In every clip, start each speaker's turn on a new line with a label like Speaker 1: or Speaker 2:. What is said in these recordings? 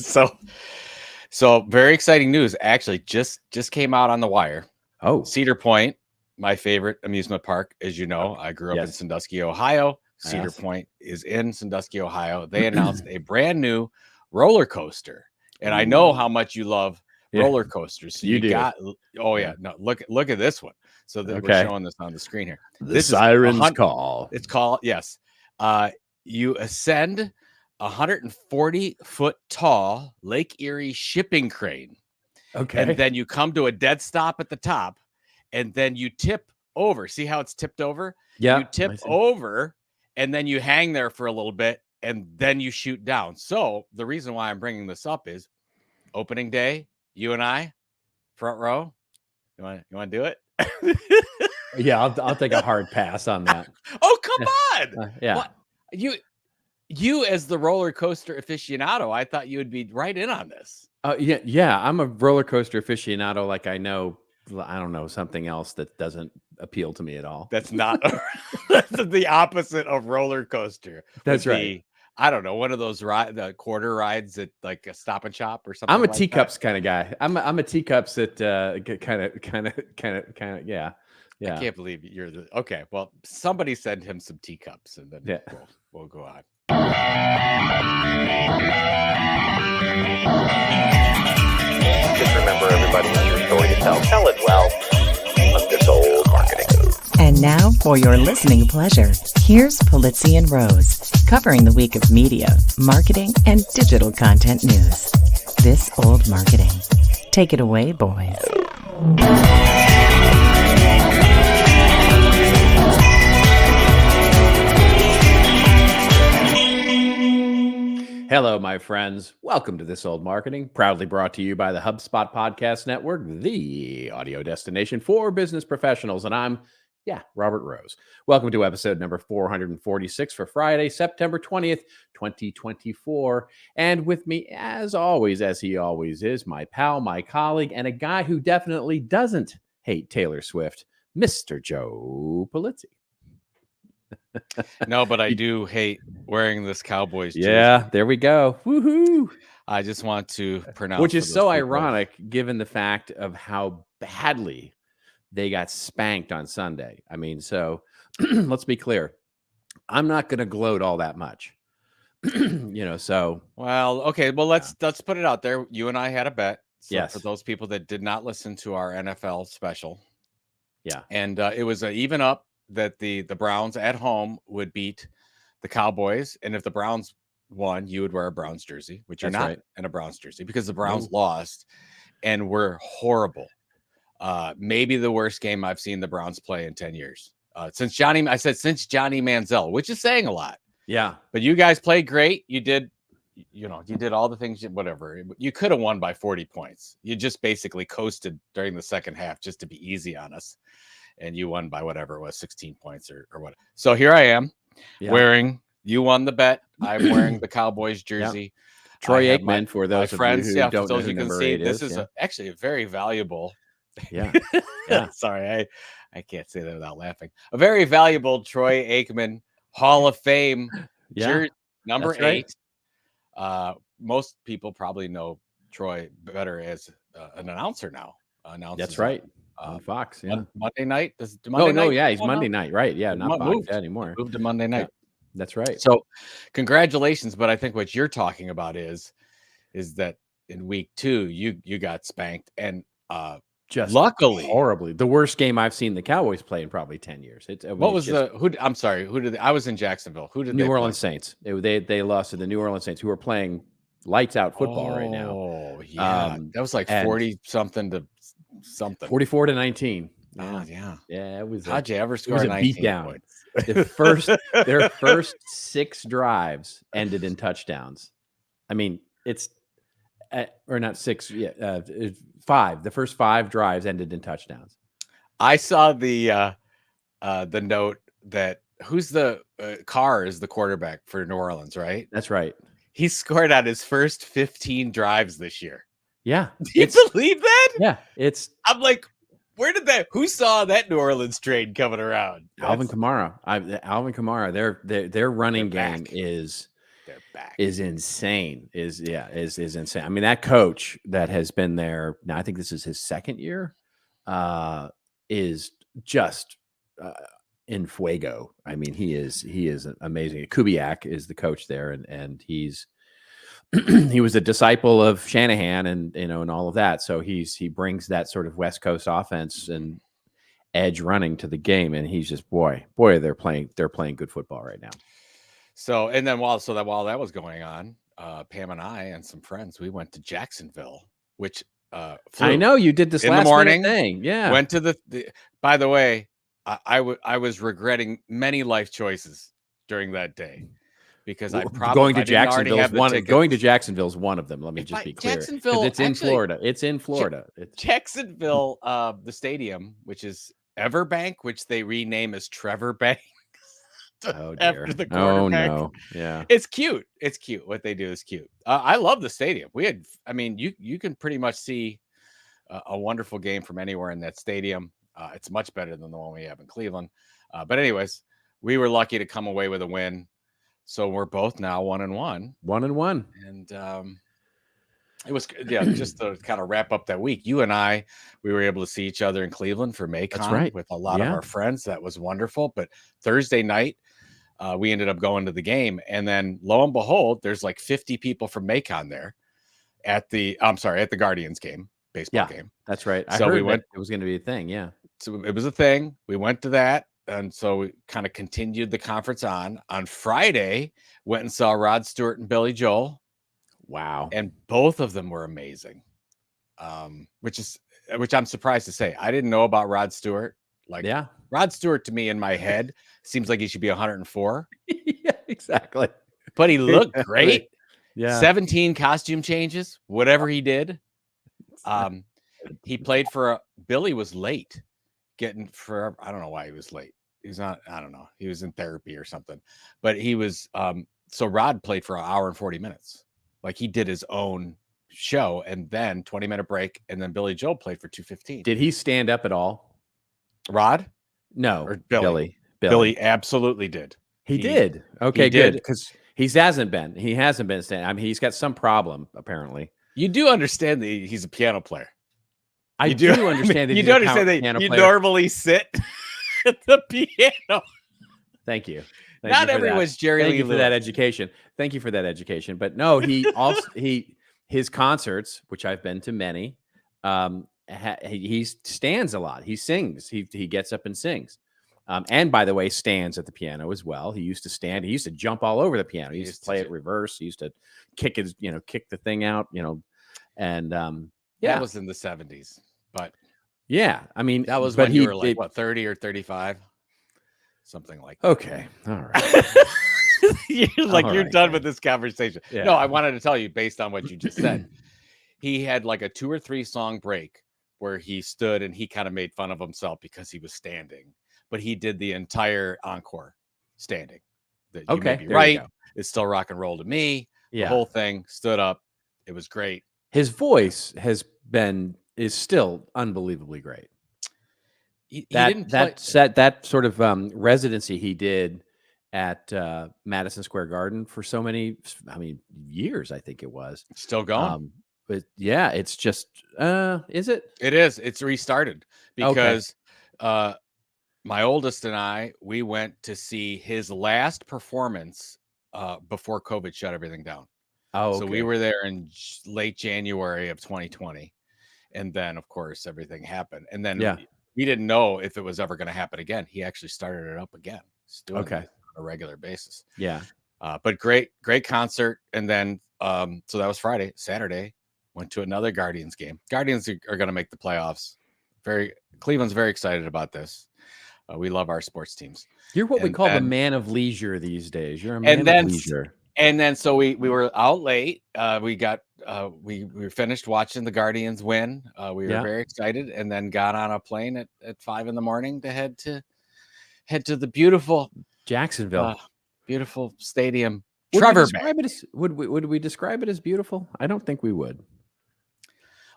Speaker 1: So very exciting news. Actually, just came out on the wire.
Speaker 2: Oh,
Speaker 1: Cedar Point, my favorite amusement park, as you know. I grew up in Sandusky, Ohio. Cedar Point is in Sandusky, Ohio. They announced a brand new roller coaster, and I know how much you love roller coasters. So you got. Oh yeah, no, look at this one. So that we're showing this on the screen here.
Speaker 2: This Siren's Call.
Speaker 1: It's called you ascend 140-foot tall Lake Erie shipping crane.
Speaker 2: Okay.
Speaker 1: And then you come to a dead stop at the top, and then you tip over. See how it's tipped over?
Speaker 2: Yeah.
Speaker 1: You tip over, and then you hang there for a little bit, and then you shoot down. So the reason why I'm bringing this up is opening day, you and I, front row. You want to do it?
Speaker 2: Yeah, I'll take a hard pass on that.
Speaker 1: Oh, come on.
Speaker 2: Yeah.
Speaker 1: What? You as the roller coaster aficionado, I thought you would be right in on this.
Speaker 2: Yeah. I'm a roller coaster aficionado. Like I don't know, something else that doesn't appeal to me at all.
Speaker 1: That's not. That's the opposite of roller coaster.
Speaker 2: That's right.
Speaker 1: I don't know, one of those the quarter rides at like a Stop and Shop or something.
Speaker 2: I'm a teacups kind of guy. I'm a teacups that kind of yeah.
Speaker 1: I can't believe you're okay. Well, somebody send him some teacups, and then we'll go on.
Speaker 3: Just remember, everybody has your story to tell. Tell it well. On this old marketing.
Speaker 4: And now, for your listening pleasure, here's Pulizzi and Rose, covering the week of media, marketing, and digital content news. This old marketing. Take it away, boys.
Speaker 2: Hello, my friends. Welcome to This Old Marketing, proudly brought to you by the HubSpot Podcast Network, the audio destination for business professionals. And I'm, Robert Rose. Welcome to episode number 446 for Friday, September 20th, 2024. And with me, as always, as he always is, my pal, my colleague, and a guy who definitely doesn't hate Taylor Swift, Mr. Joe Pulizzi.
Speaker 1: No, but I do hate wearing this Cowboys jersey.
Speaker 2: Yeah, there we go. Woohoo!
Speaker 1: I just want to pronounce,
Speaker 2: which is so ironic given the fact of how badly they got spanked on Sunday. I mean, so let's be clear. I'm not going to gloat all that much. So
Speaker 1: well, okay. Well, let's put it out there. You and I had a bet. So
Speaker 2: yes.
Speaker 1: For those people that did not listen to our NFL special.
Speaker 2: Yeah.
Speaker 1: And it was an even up that the Browns at home would beat the Cowboys. And if the Browns won, you would wear a Browns jersey, which you're not in a Browns jersey because the Browns lost and were horrible. Maybe the worst game I've seen the Browns play in 10 years. Since Johnny Manziel, which is saying a lot.
Speaker 2: Yeah.
Speaker 1: But you guys played great. You did all the things, whatever. You could have won by 40 points. You just basically coasted during the second half just to be easy on us. And you won by whatever it was, 16 points or what. So here I am wearing, you won the bet. I'm wearing the Cowboys jersey.
Speaker 2: Troy Aikman, for those friends who don't know who number 8 is.
Speaker 1: This is actually a very valuable.
Speaker 2: Yeah.
Speaker 1: Sorry, I can't say that without laughing. A very valuable Troy Aikman Hall of Fame jersey, number 8. Right. Most people probably know Troy better as an announcer now.
Speaker 2: That's right. On Fox,
Speaker 1: Monday night.
Speaker 2: He's Monday night, right? Yeah, not Fox anymore.
Speaker 1: Moved to Monday night.
Speaker 2: Yeah, that's right.
Speaker 1: So, congratulations. But I think what you're talking about is that in week 2 you got spanked, and
Speaker 2: just
Speaker 1: luckily
Speaker 2: horribly the worst game I've seen the Cowboys play in probably 10 years.
Speaker 1: I'm sorry. Who did I was in Jacksonville? Who did
Speaker 2: New Orleans Saints? They lost to the New Orleans Saints, who are playing lights out football right now.
Speaker 1: Oh yeah, that was like 40 something to something.
Speaker 2: 44-19.
Speaker 1: Yeah.
Speaker 2: It was.
Speaker 1: How'd you ever score 19
Speaker 2: beatdown?
Speaker 1: Points?
Speaker 2: Their first 6 drives ended in touchdowns. I mean, it's or not 6. 5. The first 5 drives ended in touchdowns.
Speaker 1: I saw the note that who's the Carr is the quarterback for New Orleans, right?
Speaker 2: That's right.
Speaker 1: He scored on his first 15 drives this year.
Speaker 2: Yeah.
Speaker 1: Do you believe that?
Speaker 2: Yeah. I'm
Speaker 1: like, where did who saw that New Orleans trade coming around?
Speaker 2: Alvin Kamara. Alvin Kamara, their running game is
Speaker 1: back
Speaker 2: is insane. Is insane. I mean, that coach that has been there now, I think this is his second year, is just in fuego. I mean, he is amazing. Kubiak is the coach there, and he's he was a disciple of Shanahan, and and all of that. So he brings that sort of West Coast offense and edge running to the game, and he's just boy, they're playing good football right now.
Speaker 1: So, and then while that was going on, Pam and I and some friends, we went to Jacksonville, which
Speaker 2: I know you did this
Speaker 1: in
Speaker 2: last
Speaker 1: the morning
Speaker 2: thing. Yeah,
Speaker 1: went to the by the way, I was regretting many life choices during that day because I probably
Speaker 2: going to Jacksonville is one of them. Let me just be clear.
Speaker 1: Jacksonville,
Speaker 2: it's in Florida. It's in Florida.
Speaker 1: Jacksonville, the stadium, which is Everbank, which they rename as Trevor Bank.
Speaker 2: Oh, dear.
Speaker 1: After the quarterback.
Speaker 2: Oh, no. Yeah.
Speaker 1: It's cute. It's cute. What they do is cute. I love the stadium. You can pretty much see a wonderful game from anywhere in that stadium. It's much better than the one we have in Cleveland. But anyways, we were lucky to come away with a win. So we're both now 1-1.
Speaker 2: 1-1.
Speaker 1: And it was, just to kind of wrap up that week. You and I, we were able to see each other in Cleveland for MAICON.
Speaker 2: That's right.
Speaker 1: With a lot of our friends. That was wonderful. But Thursday night, we ended up going to the game, and then lo and behold, there's like 50 people from MAICON there at the Guardians game, baseball game.
Speaker 2: That's right.
Speaker 1: So we went.
Speaker 2: It was going to be a thing. Yeah.
Speaker 1: So it was a thing. We went to that, and so we kind of continued the conference on Friday. Went and saw Rod Stewart and Billy Joel.
Speaker 2: Wow.
Speaker 1: And both of them were amazing. Which I'm surprised to say. I didn't know about Rod Stewart. Rod Stewart to me in my head seems like he should be 104.
Speaker 2: Yeah, exactly.
Speaker 1: But he looked great.
Speaker 2: Yeah.
Speaker 1: 17 costume changes, whatever he did. He played for Billy was late I don't know why he was late. He's not, I don't know. He was in therapy or something. But he was so Rod played for an hour and 40 minutes. Like he did his own show, and then 20-minute break, and then Billy Joel played for 2:15.
Speaker 2: Did he stand up at all?
Speaker 1: Rod?
Speaker 2: No,
Speaker 1: or
Speaker 2: Billy.
Speaker 1: Billy absolutely did.
Speaker 2: He did. Okay, good. Because he hasn't been standing. I mean, he's got some problem apparently.
Speaker 1: You do understand that he's a piano player.
Speaker 2: I do understand that
Speaker 1: you do understand that you normally sit at the piano.
Speaker 2: Thank you.
Speaker 1: Not everyone's Jerry Lee
Speaker 2: Thank you for
Speaker 1: Lewis.
Speaker 2: that education. Thank you for that education. But no, he also his concerts, which I've been to many, he stands a lot. He sings. He gets up and sings. And by the way, stands at the piano as well. He used to stand. He used to jump all over the piano. He used to play it reverse. He used to kick the thing out. And
Speaker 1: that was in the 70s. But
Speaker 2: yeah, I mean,
Speaker 1: that was when you were like 30 or 35, something like that.
Speaker 2: Okay, all right.
Speaker 1: You're done with this conversation. Yeah. No, I wanted to tell you based on what you just said. He had like a 2 or 3 song break where he stood and he kind of made fun of himself because he was standing, but he did the entire encore standing. You may be right. It's still rock and roll to me. Yeah. The whole thing stood up. It was great.
Speaker 2: His voice is still unbelievably great. That sort of residency he did at Madison Square Garden for so many, years, I think it was.
Speaker 1: Still going.
Speaker 2: But yeah, it's just, is it?
Speaker 1: It is. It's restarted because my oldest and I, we went to see his last performance before COVID shut everything down.
Speaker 2: Oh, okay.
Speaker 1: So we were there in late January of 2020. And then, of course, everything happened. And then we didn't know if it was ever going to happen again. He actually started it up again. Doing it on a regular basis. Yeah. But great concert. And then, so that was Friday. Saturday, went to another Guardians game. Guardians are going to make the playoffs. Cleveland's very excited about this. We love our sports teams.
Speaker 2: You're what we call the man of leisure these days. You're a man of leisure.
Speaker 1: And then, so we were out late. We finished watching the Guardians win. We were very excited, and then got on a plane at 5 a.m. to head to the beautiful
Speaker 2: Jacksonville,
Speaker 1: beautiful stadium.
Speaker 2: Would we describe it as beautiful? I don't think we would.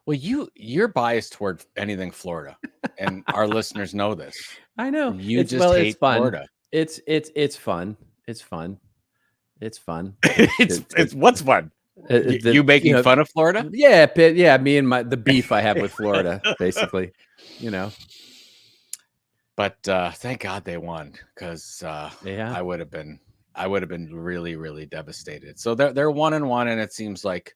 Speaker 1: Well, you're biased toward anything Florida, and our listeners know this.
Speaker 2: I know.
Speaker 1: You just hate
Speaker 2: fun.
Speaker 1: Florida.
Speaker 2: It's fun. It's fun. It's fun.
Speaker 1: It's what's fun. You making fun of Florida?
Speaker 2: Yeah, me and the beef I have with Florida, basically.
Speaker 1: But thank God they won, because I would have been really, really devastated. So they're 1-1, and it seems like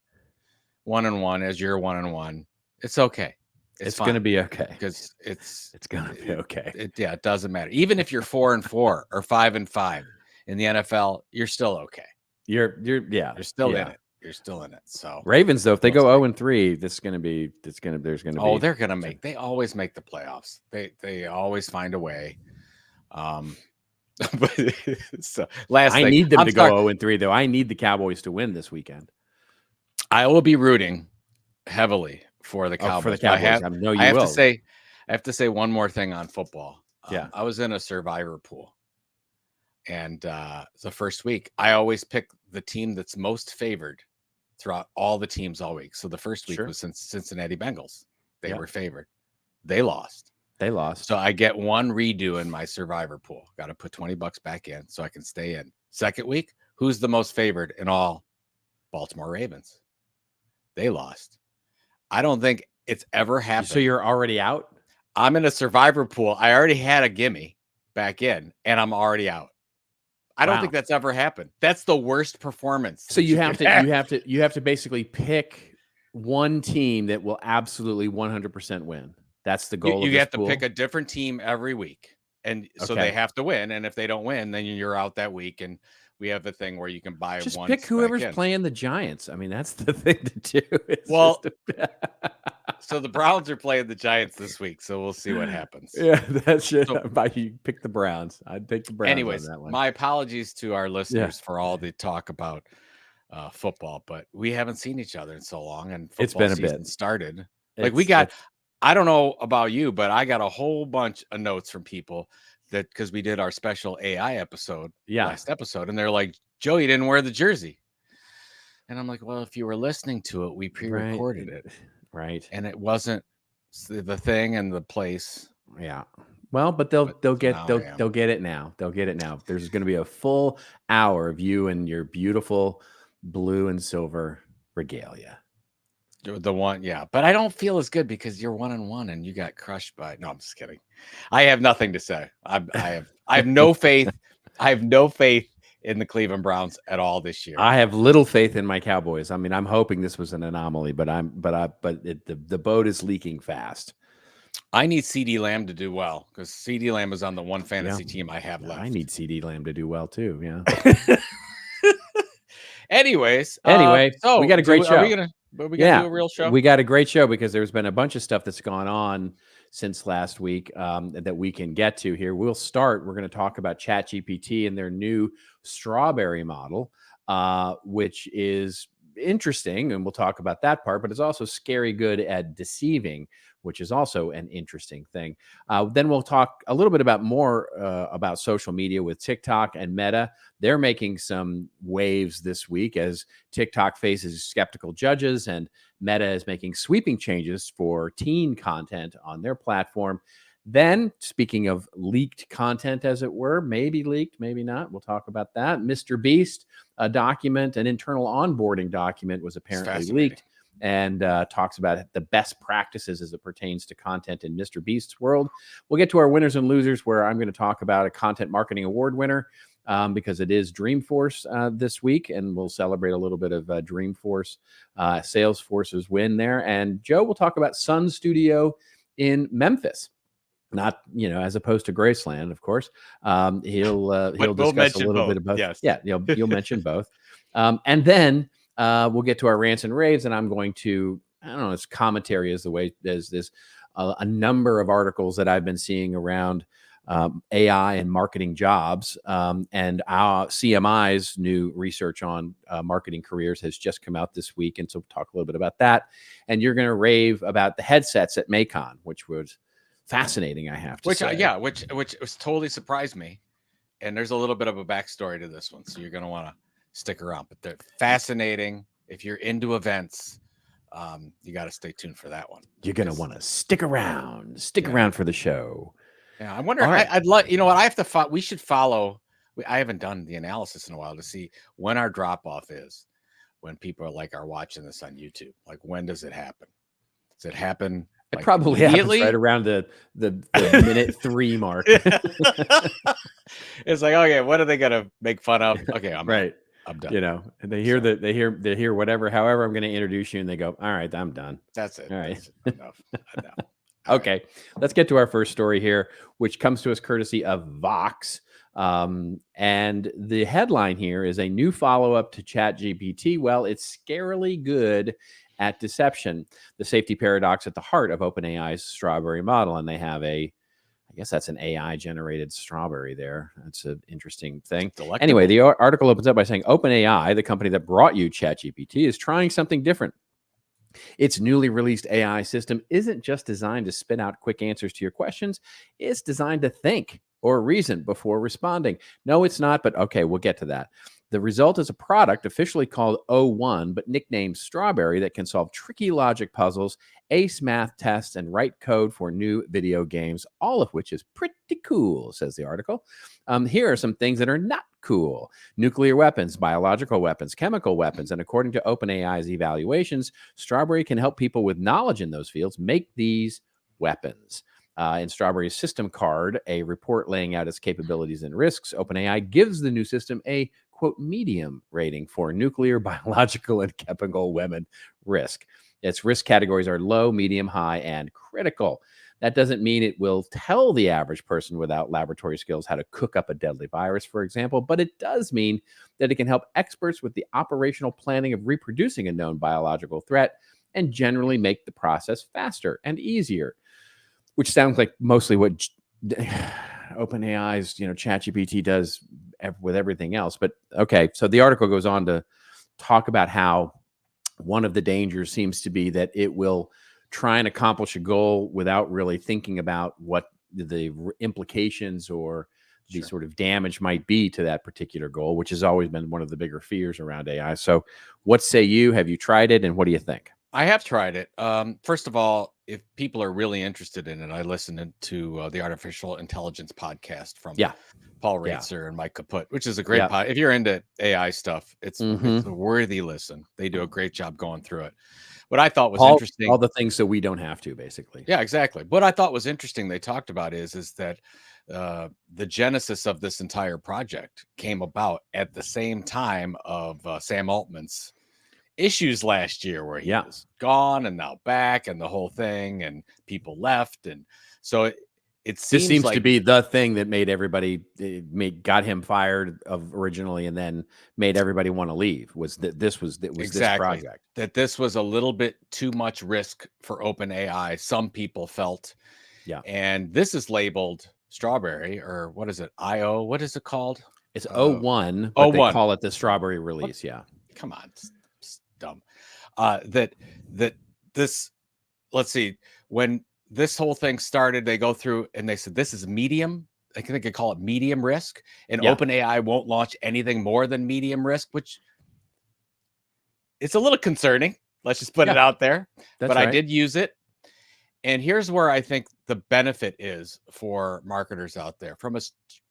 Speaker 1: 1-1 as you're 1-1. It's okay.
Speaker 2: It's going to be okay,
Speaker 1: because it's
Speaker 2: going to be okay.
Speaker 1: It doesn't matter. Even if you're 4-4 or 5-5 in the NFL, you're still okay.
Speaker 2: You're
Speaker 1: still in it. You're still in it. So
Speaker 2: Ravens, though, if they go 0-3, there's going to be.
Speaker 1: They're going to make. They always make the playoffs. They always find a way. But so
Speaker 2: I need them to go 0-3, though. I need the Cowboys to win this weekend.
Speaker 1: I will be rooting heavily for the Cowboys.
Speaker 2: For the Cowboys.
Speaker 1: I have to say one more thing on football. I was in a survivor pool, and the first week I always pick the team that's most favored throughout all the teams all week. So the first week was Cincinnati Bengals. They were favored. They lost. So I get one redo in my survivor pool. Got to put $20 back in so I can stay in. Second week, who's the most favored in all? Baltimore Ravens. They lost. I don't think it's ever happened.
Speaker 2: So you're already out?
Speaker 1: I'm in a survivor pool. I already had a gimme back in, and I'm already out. I don't think that's ever happened. That's the worst performance.
Speaker 2: So you have to basically pick one team that will absolutely 100% win. That's the goal.
Speaker 1: You have to pick a different team every week, and so they have to win. And if they don't win, then you're out that week. And we have the thing where you can buy
Speaker 2: just
Speaker 1: one.
Speaker 2: Pick whoever's playing the Giants. I mean, that's the thing to do.
Speaker 1: So the Browns are playing the Giants this week, so we'll see what happens.
Speaker 2: Yeah, that's it. You pick the Browns. I'd take the Browns.
Speaker 1: Anyways,
Speaker 2: on that one.
Speaker 1: My apologies to our listeners for all the talk about football, but we haven't seen each other in so long, and
Speaker 2: it's been a
Speaker 1: season
Speaker 2: bit
Speaker 1: started. I don't know about you, but I got a whole bunch of notes from people that because we did our special AI episode last episode, and they're like, Joe, you didn't wear the jersey. And I'm like, well, if you were listening to it, we pre-recorded it.
Speaker 2: Right.
Speaker 1: And it wasn't the thing and the place.
Speaker 2: Yeah. Well, but they'll get it now. They'll get it now. There's going to be a full hour of you and your beautiful blue and silver regalia.
Speaker 1: The one, but I don't feel as good because you're 1-1 and you got crushed by. No, I'm just kidding. I have nothing to say. I have no faith. I have no faith in the Cleveland Browns at all this year.
Speaker 2: I have little faith in my Cowboys. I mean, I'm hoping this was an anomaly, but the boat is leaking fast.
Speaker 1: I need CD Lamb to do well because CD Lamb is on the one fantasy team I have left.
Speaker 2: I need CD Lamb to do well too. Yeah.
Speaker 1: Anyways,
Speaker 2: so we got a great show.
Speaker 1: Are we gonna do a real show?
Speaker 2: We got a great show because there's been a bunch of stuff that's gone on since last week that we can get to here. We're going to talk about ChatGPT and their new strawberry model, which is interesting, and we'll talk about that part, but it's also scary good at deceiving, which is also an interesting thing. Then we'll talk a little bit about social media with TikTok and Meta. They're making some waves this week as TikTok faces skeptical judges and Meta is making sweeping changes for teen content on their platform. Then, speaking of leaked content, as it were, maybe leaked, maybe not. We'll talk about that. MrBeast, an internal onboarding document was apparently leaked and talks about the best practices as it pertains to content in MrBeast's world. We'll get to our winners and losers, where I'm going to talk about a content marketing award winner because it is Dreamforce this week, and we'll celebrate a little bit of Dreamforce, Salesforce's win there. And Joe will talk about Sun Studio in Memphis. Not, as opposed to Graceland, of course. He'll discuss a little bit about. Yes. Yeah, you'll mention both. And then we'll get to our rants and raves, and I'm going to, it's commentary is the way. There's a number of articles that I've been seeing around AI and marketing jobs, and our CMI's new research on marketing careers has just come out this week, and so we'll talk a little bit about that. And you're going to rave about the headsets at MAICON, which was fascinating, I have to say.
Speaker 1: Which totally surprised me. And there's a little bit of a backstory to this one, so you're going to want to stick around. But they're fascinating. If you're into events, you got to stay tuned for that one.
Speaker 2: You're going to want to stick around for the show.
Speaker 1: Yeah, I wonder. Right. I'd like. You know what? I have to. We should follow I haven't done the analysis in a while to see when our drop off is, when people are watching this on YouTube. Like, when does it happen? Does it happen?
Speaker 2: It probably happens right around the minute 3 mark.
Speaker 1: It's like, okay, what are they gonna make fun of? Okay, I'm
Speaker 2: right.
Speaker 1: I'm done.
Speaker 2: You know, and they hear that they hear whatever, however I'm going to introduce you, and they go, all right, I'm done.
Speaker 1: That's it.
Speaker 2: All right.
Speaker 1: That's enough.
Speaker 2: Okay. Let's get to our first story here, which comes to us courtesy of Vox. And the headline here is a new follow-up to ChatGPT. Well, it's scarily good at deception. The safety paradox at the heart of OpenAI's strawberry model. And they have I guess that's an AI generated strawberry there. That's an interesting thing. Anyway, the article opens up by saying OpenAI, the company that brought you ChatGPT, is trying something different. Its newly released AI system isn't just designed to spit out quick answers to your questions. It's designed to think or reason before responding. No, it's not, but okay, we'll get to that. The result is a product officially called O1, but nicknamed Strawberry, that can solve tricky logic puzzles, ace math tests, and write code for new video games, all of which is pretty cool, says the article. Here are some things that are not cool: nuclear weapons, biological weapons, chemical weapons, and according to OpenAI's evaluations, Strawberry can help people with knowledge in those fields make these weapons. In Strawberry's system card, a report laying out its capabilities and risks, OpenAI gives the new system a quote medium rating for nuclear, biological, and chemical weapon risk. Its risk categories are low, medium, high, and critical. That doesn't mean it will tell the average person without laboratory skills how to cook up a deadly virus, for example, but it does mean that it can help experts with the operational planning of reproducing a known biological threat and generally make the process faster and easier, which sounds like mostly what OpenAI's, ChatGPT does with everything else. But okay, so the article goes on to talk about how one of the dangers seems to be that it will try and accomplish a goal without really thinking about what the implications or the sort of damage might be to that particular goal, which has always been one of the bigger fears around AI. So what say you? Have you tried it, and what do you think?
Speaker 1: I have tried it. First of all, if people are really interested in it, I listened to the Artificial Intelligence podcast from Paul Raitzer and Mike Kaput, which is a great pod. If you're into AI stuff, it's a worthy listen. They do a great job going through it. What I thought was interesting,
Speaker 2: all the things that we don't have to, basically.
Speaker 1: Yeah, exactly. What I thought was interesting they talked about is that the genesis of this entire project came about at the same time of Sam Altman's issues last year, where he was gone and now back, and the whole thing, and people left, and so it seems
Speaker 2: to be the thing that made everybody got him fired originally, and then made everybody want to leave. Was that this project,
Speaker 1: that this was a little bit too much risk for OpenAI? Some people felt, and this is labeled Strawberry, or what is it? IO? What is it called?
Speaker 2: It's O1, but they call it the Strawberry release.
Speaker 1: What? Come on. Dumb. That this, let's see, when this whole thing started, they go through and they said this is medium. I think they could call it medium risk, and OpenAI won't launch anything more than medium risk, which it's a little concerning. Let's just put it out there. But I did use it, and here's where I think the benefit is for marketers out there.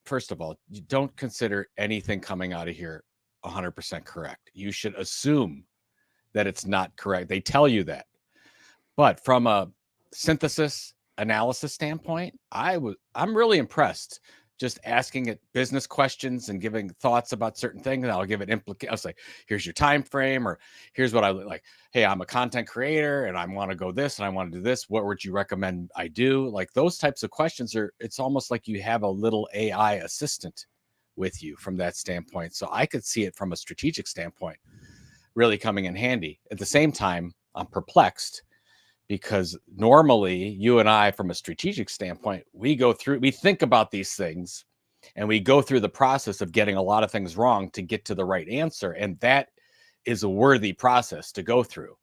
Speaker 1: First of all, you don't consider anything coming out of here 100% correct. You should assume that it's not correct. They tell you that. But from a synthesis analysis standpoint, I'm really impressed. Just asking it business questions and giving thoughts about certain things, and I'll give it I'll say, here's your time frame, or here's what I like. Hey, I'm a content creator and I want to go this and I want to do this. What would you recommend I do? Like, those types of questions it's almost like you have a little AI assistant with you from that standpoint. So I could see it from a strategic standpoint really coming in handy. At the same time, I'm perplexed, because normally you and I, from a strategic standpoint, we think about these things, and we go through the process of getting a lot of things wrong to get to the right answer. And that is a worthy process to go through.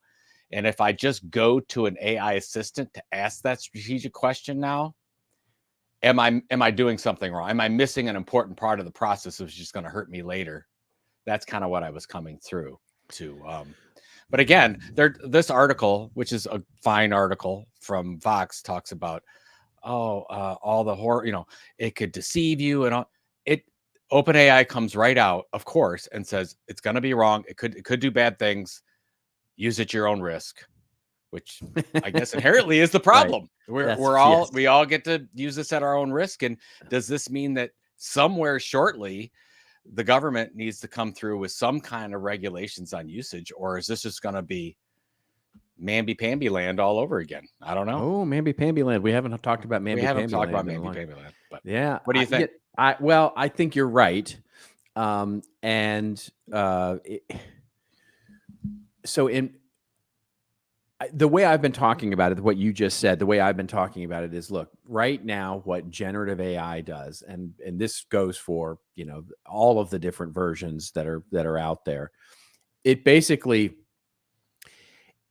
Speaker 1: And if I just go to an AI assistant to ask that strategic question now, am I doing something wrong? Am I missing an important part of the process which is just going to hurt me later? That's kind of what I was coming through to. But again, this article, which is a fine article from Vox, talks about all the horror. It could deceive you, and all. OpenAI comes right out, of course, and says it's going to be wrong. It could do bad things. Use at your own risk, which I guess inherently is the problem.
Speaker 2: Right.
Speaker 1: We all get to use this at our own risk. And does this mean that somewhere shortly the government needs to come through with some kind of regulations on usage, or is this just going to be mamby-pamby land all over again? I don't know.
Speaker 2: Oh, mamby-pamby land. We haven't talked about mamby-pamby land. But
Speaker 1: yeah. What do you think?
Speaker 2: I think you're right. The way I've been talking about it, what you just said, the way I've been talking about it is, look, right now, what generative AI does, and this goes for, all of the different versions that are out there. It basically,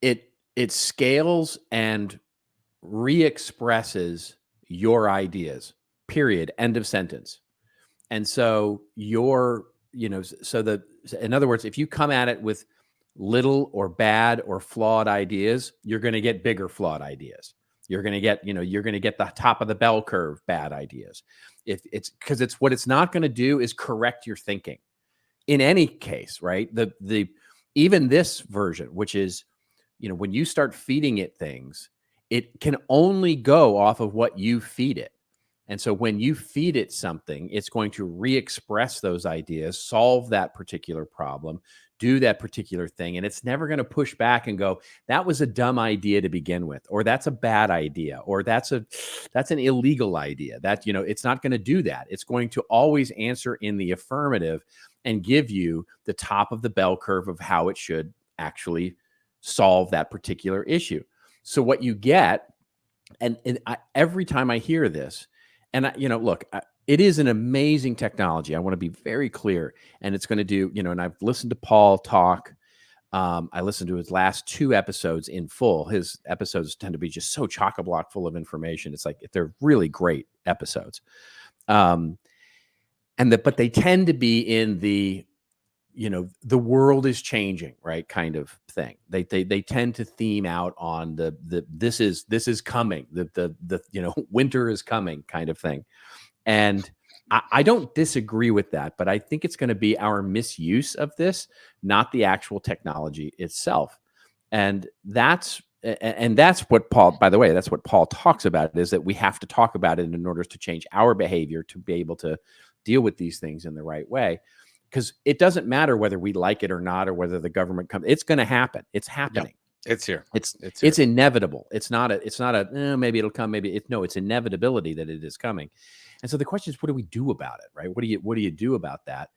Speaker 2: it scales and re-expresses your ideas, period, end of sentence. And so in other words, if you come at it with little or bad or flawed ideas, you're going to get bigger flawed ideas. You're going to get, you're going to get the top of the bell curve bad ideas. Because what it's not going to do is correct your thinking. In any case, right? Even this version, which is, when you start feeding it things, it can only go off of what you feed it. And so when you feed it something, it's going to re-express those ideas, solve that particular problem, do that particular thing. And it's never going to push back and go, that was a dumb idea to begin with, or that's a bad idea, or that's an illegal idea. That, it's not going to do that. It's going to always answer in the affirmative and give you the top of the bell curve of how it should actually solve that particular issue. So what you get, every time I hear this, and look, it is an amazing technology. I want to be very clear, and it's going to do, and I've listened to Paul talk. I listened to his last 2 episodes in full. His episodes tend to be just so chock-a-block full of information. It's like, they're really great episodes. But they tend to be in the, the world is changing, right, kind of thing. They tend to theme out on the this is coming, the winter is coming kind of thing. And I don't disagree with that, but I think it's going to be our misuse of this, not the actual technology itself. And that's what Paul, by the way, that's what Paul talks about, is that we have to talk about it in order to change our behavior to be able to deal with these things in the right way. Because it doesn't matter whether we like it or not, or whether the government comes. It's going to happen. It's happening.
Speaker 1: Yep. It's here.
Speaker 2: It's inevitable. It's not a maybe it'll come. It's inevitability that it is coming. And so the question is, what do we do about it, right? What do you do about that?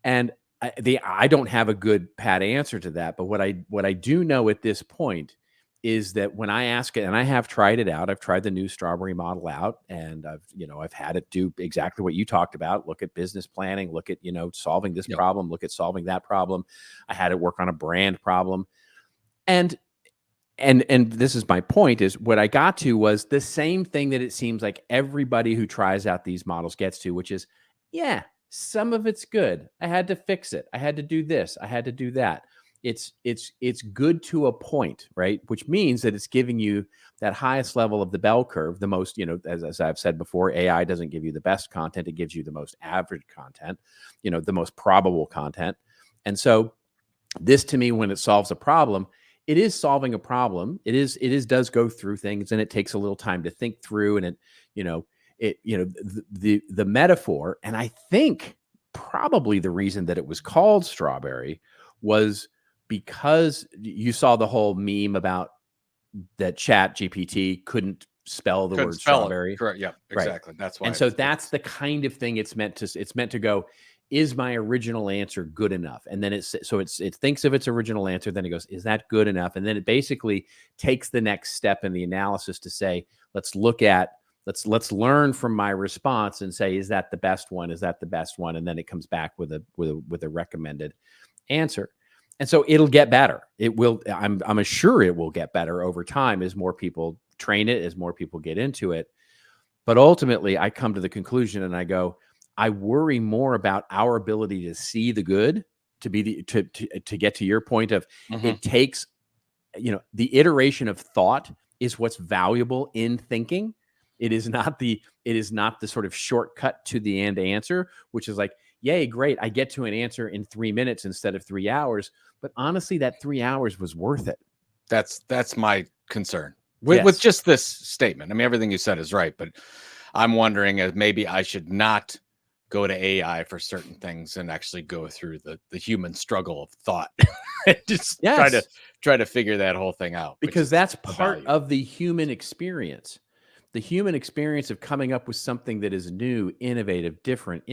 Speaker 2: And I don't have a good pat answer to that. But what I do know at this point is that when I ask it, and I have tried it out, I've tried the new Strawberry model out, and I've had it do exactly what you talked about. Look at business planning, look at, solving this problem, look at solving that problem. I had it work on a brand problem. And this is my point, is what I got to was the same thing that it seems like everybody who tries out these models gets to, which is, yeah, some of it's good. I had to fix it. I had to do this. I had to do that. It's good to a point, right? Which means that it's giving you that highest level of the bell curve, the most, as I've said before, AI doesn't give you the best content. It gives you the most average content, the most probable content. And so this, to me, when it solves a problem, it is solving a problem. It does go through things, and it takes a little time to think through, and the metaphor, and I think probably the reason that it was called Strawberry was because you saw the whole meme about that ChatGPT couldn't spell the word strawberry.
Speaker 1: Correct. Yeah, exactly. Right. That's why.
Speaker 2: And so that's the kind of thing it's meant to go, is my original answer good enough? And then it thinks of its original answer. Then it goes, is that good enough? And then it basically takes the next step in the analysis to say, let's learn from my response and say, is that the best one? Is that the best one? And then it comes back with a recommended answer. And so it'll get better. It will. I'm sure it will get better over time as more people train it, as more people get into it. But ultimately, I come to the conclusion and I go, I worry more about our ability to see the good, to get to your point of it takes, the iteration of thought is what's valuable in thinking. It is not the sort of shortcut to the end answer, which is like, yay, great. I get to an answer in 3 minutes instead of 3 hours. But honestly, that 3 hours was worth it.
Speaker 1: That's my concern with just this statement. I mean, everything you said is right, but I'm wondering if maybe I should not go to AI for certain things and actually go through the human struggle of thought and just try to figure that whole thing out.
Speaker 2: Because that's part of the human experience. The human experience of coming up with something that is new, innovative, different,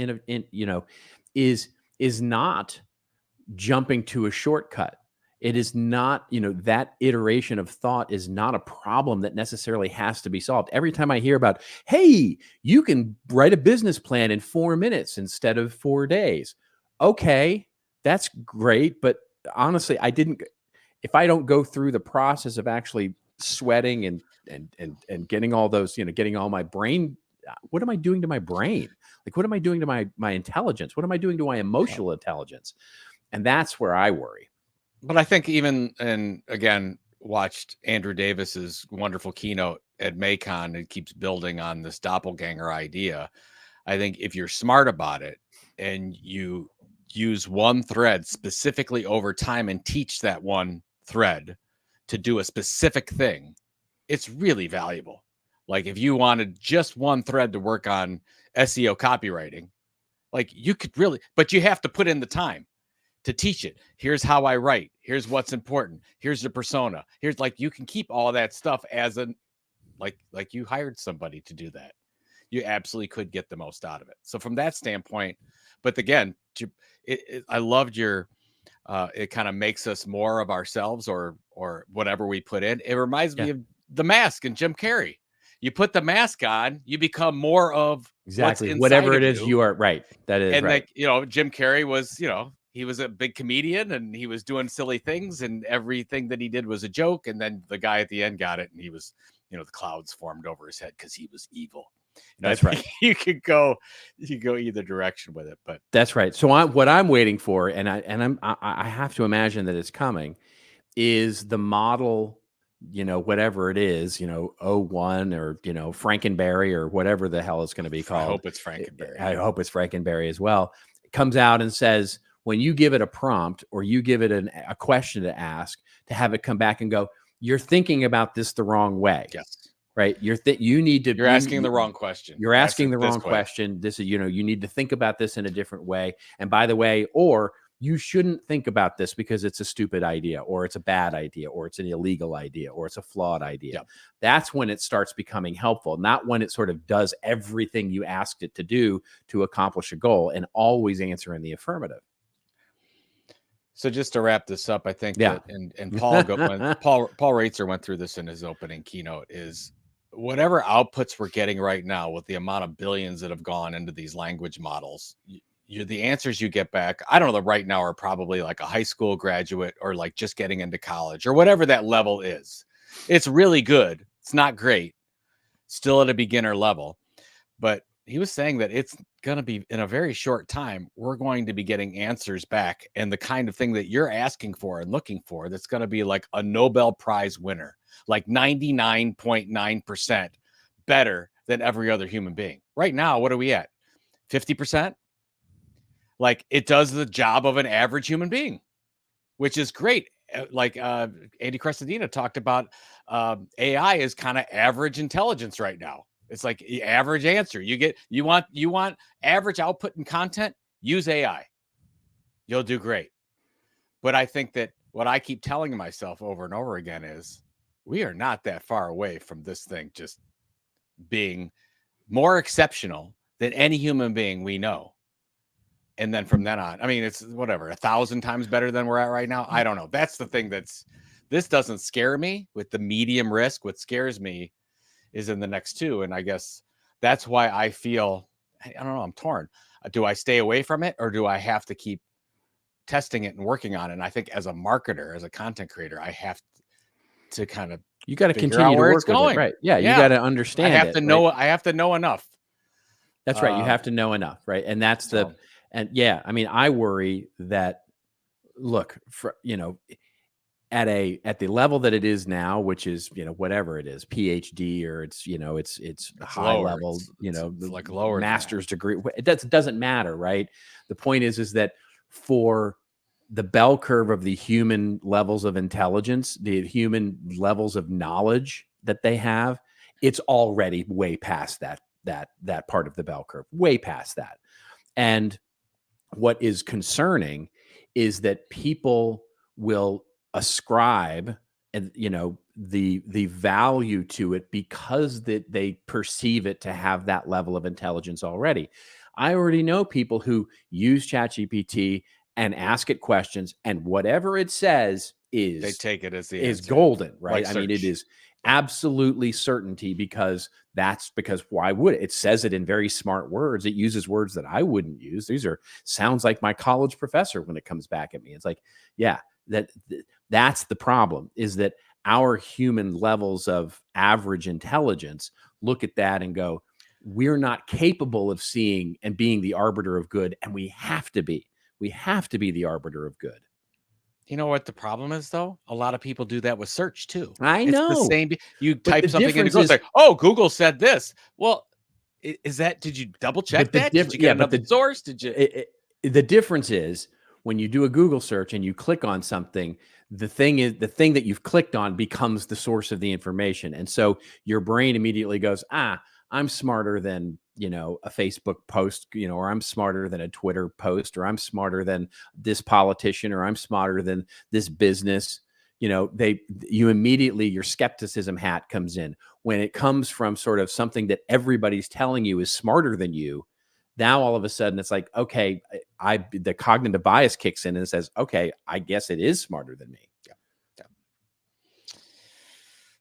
Speaker 2: is not jumping to a shortcut. It is not, that iteration of thought is not a problem that necessarily has to be solved. Every time I hear about, hey, you can write a business plan in 4 minutes instead of 4 days. Okay, that's great. But honestly, if I don't go through the process of actually sweating and getting all those, getting all my brain, what am I doing to my brain? Like, what am I doing to my intelligence? What am I doing to my emotional intelligence? And that's where I worry.
Speaker 1: But I think and again, watched Andrew Davis's wonderful keynote at MAICON. It keeps building on this doppelganger idea. I think if you're smart about it and you use one thread specifically over time and teach that one thread to do a specific thing, it's really valuable. Like if you wanted just one thread to work on SEO copywriting, like you could really, but you have to put in the time to teach it. Here's how I write. Here's what's important. Here's the persona. Here's you can keep all that stuff as like you hired somebody to do that. You absolutely could get the most out of it. So from that standpoint, but again, I loved your, it kind of makes us more of ourselves or whatever we put in. It reminds me of The Mask and Jim Carrey. You put the mask on, you become more of
Speaker 2: exactly whatever it is you are. Right. That is
Speaker 1: and
Speaker 2: right.
Speaker 1: Jim Carrey was, he was a big comedian and he was doing silly things and everything that he did was a joke. And then the guy at the end got it and he was, the clouds formed over his head because he was evil.
Speaker 2: That's right.
Speaker 1: You could go either direction with it, but
Speaker 2: that's right. So what I'm waiting for, and I have to imagine that it's coming, is the model, whatever it is, 01 or, Frankenberry or whatever the hell it's going to be called.
Speaker 1: I hope it's Frankenberry.
Speaker 2: I hope it's Frankenberry as well. It comes out and says, when you give it a prompt or you give it a question to ask, to have it come back and go, you're thinking about this the wrong way.
Speaker 1: Yes.
Speaker 2: Right. You're
Speaker 1: asking the wrong question.
Speaker 2: You're asking the wrong question. This is, you need to think about this in a different way. And by the way, or you shouldn't think about this because it's a stupid idea or it's a bad idea or it's an illegal idea or it's a flawed idea. Yep. That's when it starts becoming helpful, not when it sort of does everything you asked it to do to accomplish a goal and always answer in the affirmative.
Speaker 1: So just to wrap this up, I think that, and Paul Reitzer went through this in his opening keynote, is whatever outputs we're getting right now with the amount of billions that have gone into these language models, the answers you get back, I don't know, that right now are probably like a high school graduate or like just getting into college or whatever that level is. It's really good. It's not great. Still at a beginner level. But he was saying that it's going to be in a very short time, we're going to be getting answers back and the kind of thing that you're asking for and looking for, that's going to be like a Nobel Prize winner, like 99.9% better than every other human being. Right now, what are we at? 50%? Like it does the job of an average human being, which is great. Like Andy Crestodina talked about, AI is kind of average intelligence right now. It's like the average answer. You want average output and content, use AI. You'll do great. But I think that what I keep telling myself over and over again is we are not that far away from this thing just being more exceptional than any human being we know. And then from then on, I mean, it's whatever, 1,000 times better than we're at right now. I don't know. That's the thing this doesn't scare me with the medium risk. What scares me is in the next two. And I guess that's why I feel, I don't know, I'm torn. Do I stay away from it or do I have to keep testing it and working on it? And I think as a marketer, as a content creator, I have to kind of,
Speaker 2: you got to continue to work with it, right? Yeah. You got to understand.
Speaker 1: I have to know. Right? I have to know enough.
Speaker 2: That's right. You have to know enough. Right. And that's and yeah, I mean, I worry that, look, at the level that it is now, which is, whatever it is, PhD, or it's high
Speaker 1: lower.
Speaker 2: level,
Speaker 1: It's like lower
Speaker 2: master's degree. It doesn't matter, right? The point is that for the bell curve of the human levels of intelligence, the human levels of knowledge that they have, it's already way past that part of the bell curve, way past that. And what is concerning is that people will ascribe and the value to it because that they perceive it to have that level of intelligence already. I already know people who use ChatGPT and ask it questions, and whatever it says
Speaker 1: they take it as the
Speaker 2: is
Speaker 1: answer.
Speaker 2: golden, right?
Speaker 1: Like
Speaker 2: I mean, it is absolutely certainty, because why would it? It says it in very smart words. It uses words that I wouldn't use. Sounds like my college professor when it comes back at me. It's like, yeah, that's the problem, is that our human levels of average intelligence look at that and go, we're not capable of seeing and being the arbiter of good, and we have to be the arbiter of good.
Speaker 1: You know what the problem is, though? A lot of people do that with search too.
Speaker 2: I
Speaker 1: It's
Speaker 2: know.
Speaker 1: the same. You
Speaker 2: But
Speaker 1: type
Speaker 2: the
Speaker 1: something into
Speaker 2: difference
Speaker 1: Google, it's
Speaker 2: is-
Speaker 1: like, oh, Google said this. Well, is that? Did you double check
Speaker 2: But the
Speaker 1: that?
Speaker 2: diff-
Speaker 1: Did you get
Speaker 2: yeah, but
Speaker 1: another source? Did you?
Speaker 2: The difference is when you do a Google search and you click on something, the thing that you've clicked on becomes the source of the information. And so your brain immediately goes, I'm smarter than, a Facebook post, or I'm smarter than a Twitter post, or I'm smarter than this politician, or I'm smarter than this business. You immediately, your skepticism hat comes in. When it comes from sort of something that everybody's telling you is smarter than you, now all of a sudden it's like, okay, the cognitive bias kicks in and says, okay, I guess it is smarter than me.
Speaker 1: Yeah.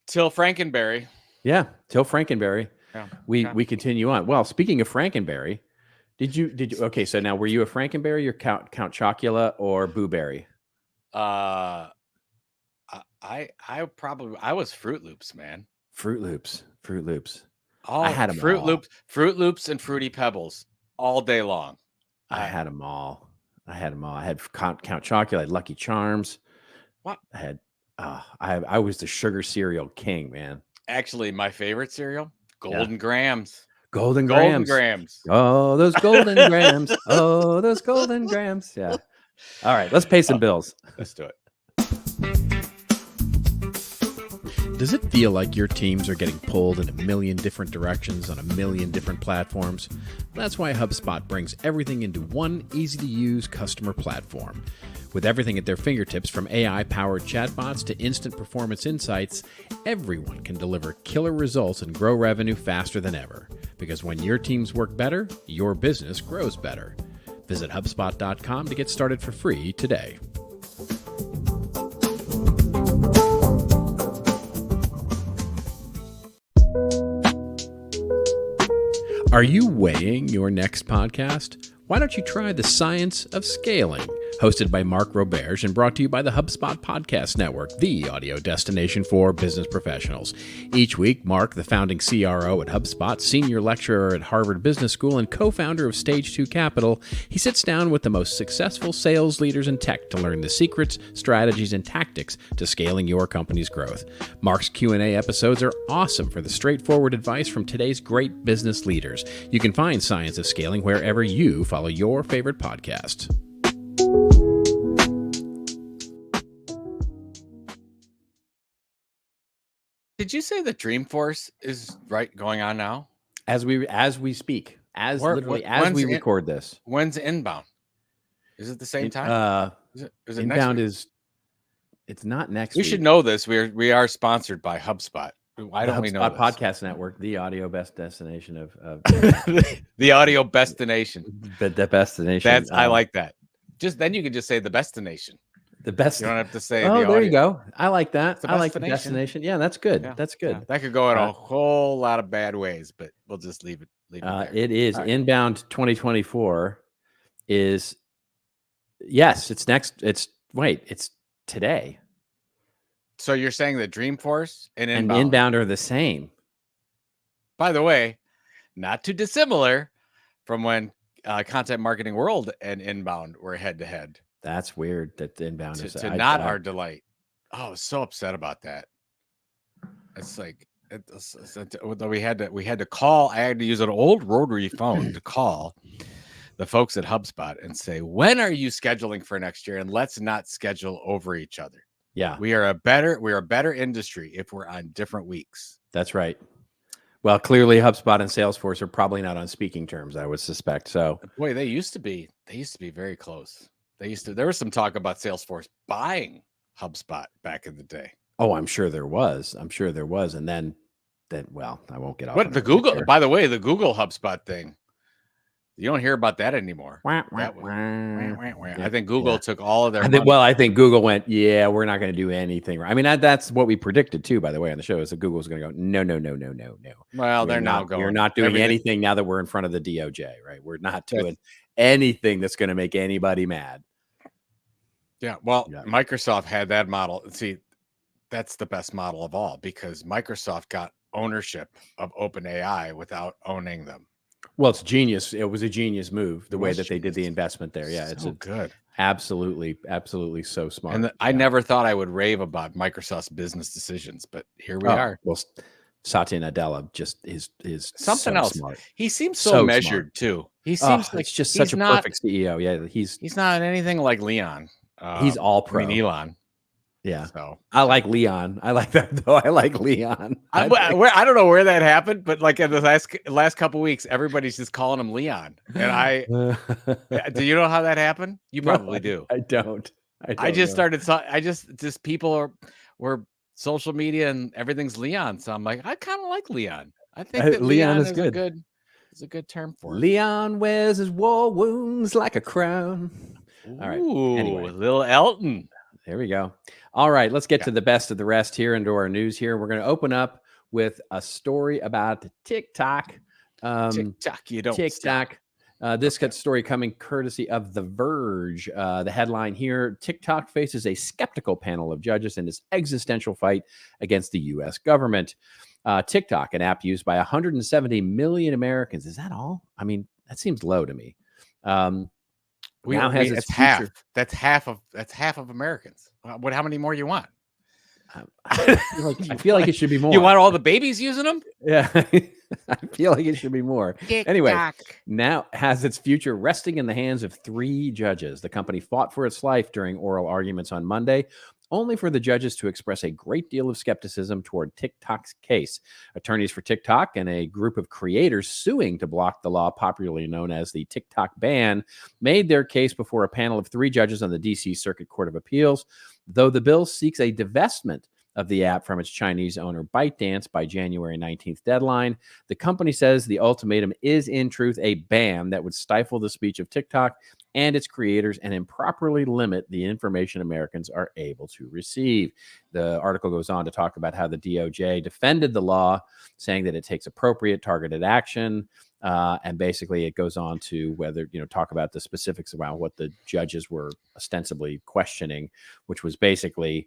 Speaker 1: Till Frankenberry.
Speaker 2: Yeah, till Frankenberry.
Speaker 1: Yeah.
Speaker 2: We continue on. Well, speaking of Frankenberry, did you okay, so now were you a Frankenberry or Count Chocula or Boo Berry?
Speaker 1: I was Fruit Loops, man.
Speaker 2: Fruit Loops.
Speaker 1: I had them all. Fruit Loops and Fruity Pebbles all day long.
Speaker 2: I had them all. I had Count Chocula, I had Lucky Charms.
Speaker 1: What?
Speaker 2: I was the sugar cereal king, man.
Speaker 1: Actually, my favorite cereal, Golden Grams.
Speaker 2: Golden Grams. Oh, those Golden Grams. Oh, those Golden Grams. Yeah. All right, let's pay some bills.
Speaker 1: Let's do it.
Speaker 5: Does it feel like your teams are getting pulled in a million different directions on a million different platforms? That's why HubSpot brings everything into one easy-to-use customer platform. With everything at their fingertips, from AI-powered chatbots to instant performance insights, everyone can deliver killer results and grow revenue faster than ever. Because when your teams work better, your business grows better. Visit HubSpot.com to get started for free today. Are you weighing your next podcast? Why don't you try The Science of Scaling? Hosted by Mark Roberge and brought to you by the HubSpot Podcast Network, the audio destination for business professionals. Each week, Mark, the founding CRO at HubSpot, senior lecturer at Harvard Business School, and co-founder of Stage 2 Capital, he sits down with the most successful sales leaders in tech to learn the secrets, strategies, and tactics to scaling your company's growth. Mark's Q&A episodes are awesome for the straightforward advice from today's great business leaders. You can find Science of Scaling wherever you follow your favorite podcast.
Speaker 1: Did you say the Dreamforce is going on now?
Speaker 2: As we speak, as we record this.
Speaker 1: When's Inbound? Is it the same time? Is it
Speaker 2: Inbound is. It's not next
Speaker 1: week. We should know this. We are sponsored by HubSpot. Why don't we know this?
Speaker 2: Podcast Network, the audio best destination of
Speaker 1: the audio destination.
Speaker 2: The destination.
Speaker 1: I like that. Just then you can just say the destination.
Speaker 2: The best.
Speaker 1: You don't have to say.
Speaker 2: Oh, there you go. I like that.
Speaker 1: I
Speaker 2: like the destination. Yeah, that's good.
Speaker 1: Yeah.
Speaker 2: That's good.
Speaker 1: Yeah. That could go in a whole lot of bad ways, but we'll just leave it. There.
Speaker 2: It is Inbound 2024. Is yes. It's next. It's today.
Speaker 1: So you're saying that Dreamforce and
Speaker 2: Inbound are the same.
Speaker 1: By the way, not too dissimilar from when Content Marketing World and Inbound were head to head.
Speaker 2: That's weird that the Inbound
Speaker 1: is to not our delight. I was so upset about that. It's like we had to call. I had to use an old rotary phone to call the folks at HubSpot and say, when are you scheduling for next year? And let's not schedule over each other.
Speaker 2: Yeah.
Speaker 1: We are a better industry if we're on different weeks.
Speaker 2: That's right. Well, clearly HubSpot and Salesforce are probably not on speaking terms, I would suspect. So
Speaker 1: boy, they used to be very close. There was some talk about Salesforce buying HubSpot back in the day.
Speaker 2: Oh, I'm sure there was. And then well, I won't get off.
Speaker 1: But the Google, by the way, the Google HubSpot thing, you don't hear about that anymore. I think Google took all of their money.
Speaker 2: I think Google went, yeah, we're not going to do anything. I mean, that's what we predicted too, by the way, on the show, is that Google's going to go, no.
Speaker 1: Well, they're now going.
Speaker 2: We're not doing anything now that we're in front of the DOJ, right? We're not doing anything that's going to make anybody mad.
Speaker 1: Yeah, well, Microsoft had that model. See, that's the best model of all, because Microsoft got ownership of OpenAI without owning them.
Speaker 2: Well, it's genius. It was a genius move, the way that they did the investment there. Yeah,
Speaker 1: it's good.
Speaker 2: Absolutely so smart.
Speaker 1: And I never thought I would rave about Microsoft's business decisions, but here we are.
Speaker 2: Well, Satya Nadella just is
Speaker 1: something
Speaker 2: so
Speaker 1: else.
Speaker 2: Smart.
Speaker 1: He seems so measured too. He seems like
Speaker 2: it's just such a perfect CEO. Yeah, he's
Speaker 1: not anything like Leon.
Speaker 2: He's all pro.
Speaker 1: I mean, Elon.
Speaker 2: Yeah.
Speaker 1: So
Speaker 2: I like Leon. I like that though. I like Leon.
Speaker 1: I don't know where that happened, but like in the last couple of weeks, everybody's just calling him Leon. And do you know how that happened? You probably do.
Speaker 2: I don't.
Speaker 1: I just people were social media and everything's Leon. So I'm like, I kind of like Leon. I think that Leon is good. It's a good term for it.
Speaker 2: Leon wears his war wounds like a crown. All right.
Speaker 1: Anyway, little Elton.
Speaker 2: There we go. All right, let's get to the best of the rest here into our news here. We're going to open up with a story about TikTok.
Speaker 1: You don't
Speaker 2: TikTok. This story coming courtesy of The Verge. The headline here: TikTok faces a skeptical panel of judges in its existential fight against the U.S. government. TikTok, an app used by 170 million Americans. Is that all? I mean, that seems low to me.
Speaker 1: It's half. That's half of Americans. How many more you want?
Speaker 2: I feel like it should be more.
Speaker 1: You want all the babies using them?
Speaker 2: Yeah, I feel like it should be more. Anyway, now has its future resting in the hands of 3 judges. The company fought for its life during oral arguments on Monday, only for the judges to express a great deal of skepticism toward TikTok's case. Attorneys for TikTok and a group of creators suing to block the law popularly known as the TikTok ban made their case before a panel of 3 judges on the D.C. Circuit Court of Appeals. Though the bill seeks a divestment of the app from its Chinese owner ByteDance by January 19th deadline, the company says the ultimatum is in truth a ban that would stifle the speech of TikTok and its creators and improperly limit the information Americans are able to receive. The article goes on to talk about how the DOJ defended the law, saying that it takes appropriate targeted action. And basically it goes on to talk about the specifics around what the judges were ostensibly questioning, which was basically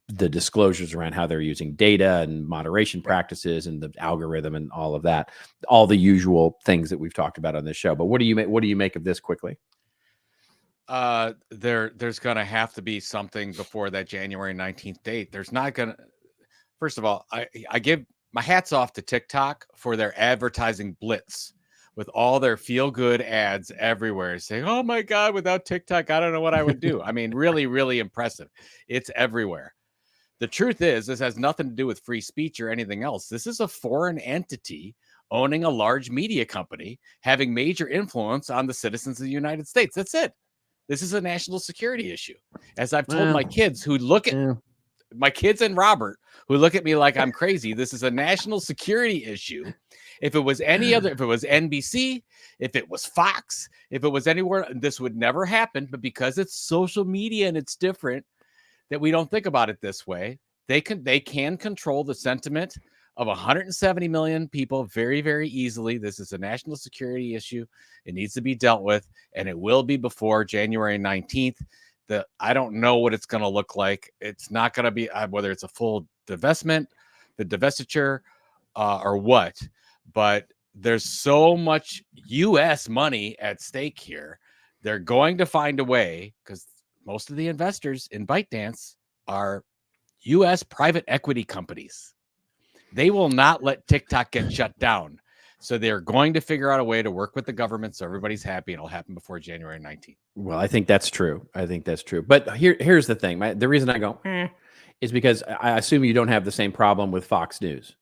Speaker 2: the disclosures around how they're using data and moderation practices and the algorithm and all of that, all the usual things that we've talked about on this show. But what do you make of this quickly?
Speaker 1: There's going to have to be something before that January 19th date. There's not going to, first of all, I give my hats off to TikTok for their advertising blitz with all their feel good ads everywhere saying, oh my God, without TikTok, I don't know what I would do. I mean, really, really impressive. It's everywhere. The truth is, this has nothing to do with free speech or anything else. This is a foreign entity owning a large media company, having major influence on the citizens of the United States. That's it. This is a national security issue. As I've told my kids who look at my kids and Robert, who look at me like I'm crazy, this is a national security issue. If it was any other, if it was NBC, if it was Fox, if it was anywhere, this would never happen. But because it's social media and it's different, that we don't think about it this way. They can control the sentiment of 170 million people very, very easily. This is a national security issue. It needs to be dealt with, and it will be before January 19th. I don't know what it's going to look like. It's not going to be whether it's a full divestment, the divestiture, or what. But there's so much U.S. money at stake here. They're going to find a way, because most of the investors in ByteDance are U.S. private equity companies. They will not let TikTok get shut down. So they're going to figure out a way to work with the government so everybody's happy, and it'll happen before January 19th.
Speaker 2: Well, I think that's true. But here's the thing. The reason I go is because I assume you don't have the same problem with Fox News.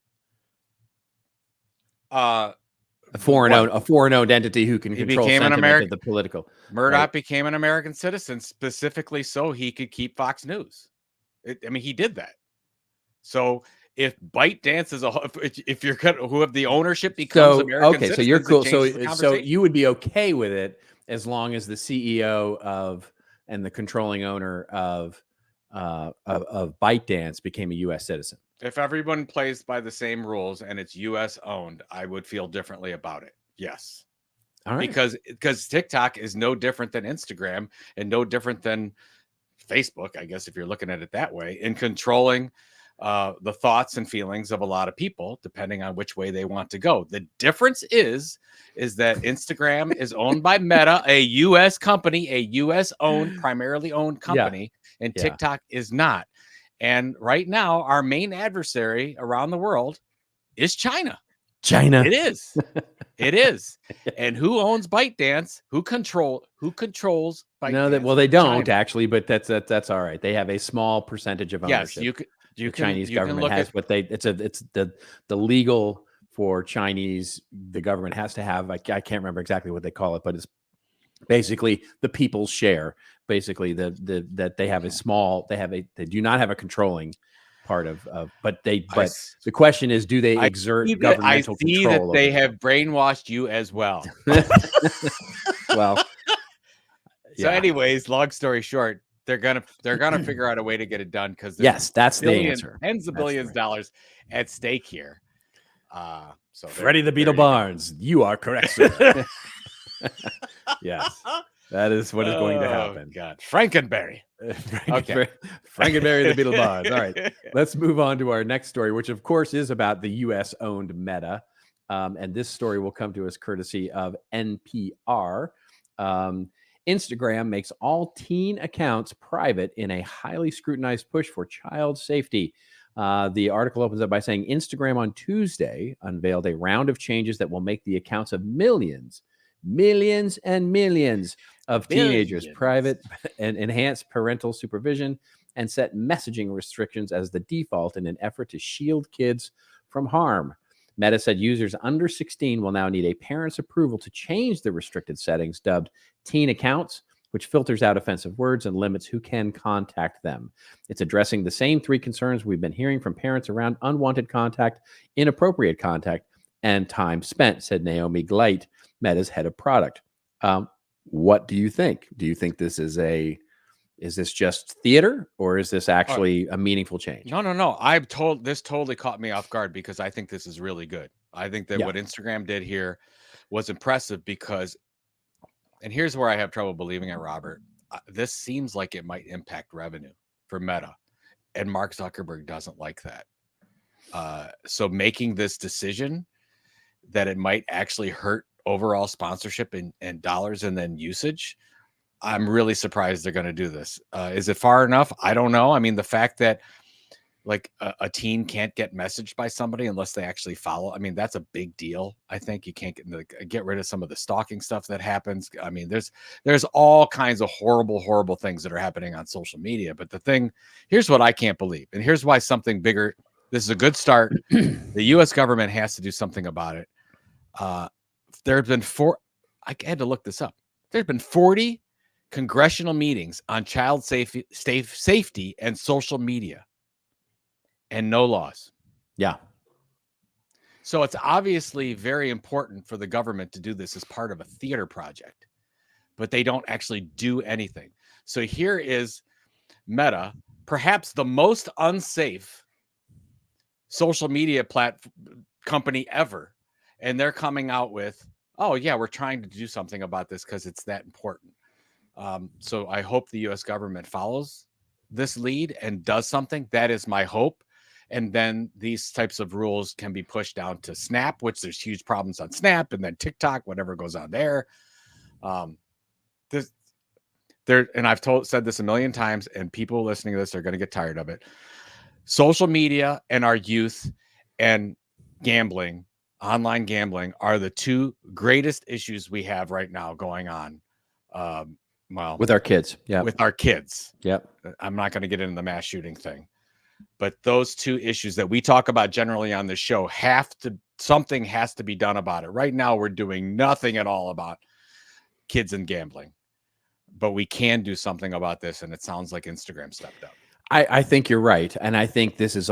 Speaker 2: A foreign-owned entity who can control sentiment of the political.
Speaker 1: Murdoch became an American citizen specifically so he could keep Fox News. He did that. So if ByteDance is if you're who have the ownership becomes American citizens,
Speaker 2: so you're cool. So you would be okay with it as long as the CEO and the controlling owner of ByteDance became a U.S. citizen.
Speaker 1: If everyone plays by the same rules and it's U.S. owned, I would feel differently about it. Yes. All right. Because TikTok is no different than Instagram and no different than Facebook, I guess, if you're looking at it that way, in controlling the thoughts and feelings of a lot of people, depending on which way they want to go. The difference is that Instagram is owned by Meta, a U.S. company, a U.S. primarily owned company, and TikTok is not. And right now, our main adversary around the world is China. It is. It is. And who owns ByteDance? Who controls ByteDance?
Speaker 2: No, they don't China. Actually, but that's all right. They have a small percentage of ownership.
Speaker 1: Yes, the
Speaker 2: Chinese government has what they. It's the legal for Chinese. The government has to have. I can't remember exactly what they call it, but it's basically the people's share. Basically, that they have a small. They do not have a controlling part of. But the question is, do they exert governmental control?
Speaker 1: I see that they have brainwashed you as well.
Speaker 2: Well.
Speaker 1: So, anyways, long story short, they're gonna figure out a way to get it done because
Speaker 2: that's the answer.
Speaker 1: Tens of billions of dollars at stake here.
Speaker 2: So Freddie the Beetle Barnes, you are correct, sir. Yes, that is what is going to happen.
Speaker 1: God, Frankenberry.
Speaker 2: Okay, Frankenberry the Beetle Barnes. All right, let's move on to our next story, which of course is about the U.S. owned Meta, and this story will come to us courtesy of NPR. Instagram makes all teen accounts private in a highly scrutinized push for child safety. The article opens up by saying Instagram on Tuesday unveiled a round of changes that will make the accounts of millions of teenagers private and enhance parental supervision and set messaging restrictions as the default in an effort to shield kids from harm. Meta said users under 16 will now need a parent's approval to change the restricted settings dubbed teen accounts, which filters out offensive words and limits who can contact them. It's addressing the same three concerns we've been hearing from parents around unwanted contact, inappropriate contact, and time spent, said Naomi Gleit, Meta's head of product. What do you think? Do you think this is this just theater, or is this actually a meaningful change?
Speaker 1: No. This totally caught me off guard because I think this is really good. I think that what Instagram did here was impressive because, and here's where I have trouble believing it, Robert. This seems like it might impact revenue for Meta, and Mark Zuckerberg doesn't like that. So making this decision that it might actually hurt overall sponsorship and dollars and then usage, I'm really surprised they're going to do this. Is it far enough? I don't know. I mean, the fact that like a teen can't get messaged by somebody unless they actually follow. I mean, that's a big deal. I think you can't get rid of some of the stalking stuff that happens. I mean, there's all kinds of horrible things that are happening on social media. But here's what I can't believe. And here's why something bigger. This is a good start. The U.S. government has to do something about it. There have been I had to look this up. There have been 40 congressional meetings on child safety and social media, and no laws.
Speaker 2: Yeah.
Speaker 1: So it's obviously very important for the government to do this as part of a theater project, but they don't actually do anything. So here is Meta, perhaps the most unsafe social media company ever. And they're coming out with, oh yeah, we're trying to do something about this because it's that important. So I hope the U.S. government follows this lead and does something. That is my hope. And then these types of rules can be pushed down to Snap, which there's huge problems on Snap, and then TikTok, whatever goes on there. and I've said this a million times, and people listening to this are going to get tired of it. Social media and our youth and gambling, online gambling, are the two greatest issues we have right now going on. Well,
Speaker 2: with our kids. Yeah.
Speaker 1: With our kids.
Speaker 2: Yep.
Speaker 1: I'm not going to get into the mass shooting thing, but those two issues that we talk about generally on the show something has to be done about it. Right now, we're doing nothing at all about kids and gambling, but we can do something about this. And it sounds like Instagram stepped up.
Speaker 2: I think you're right. And I think this is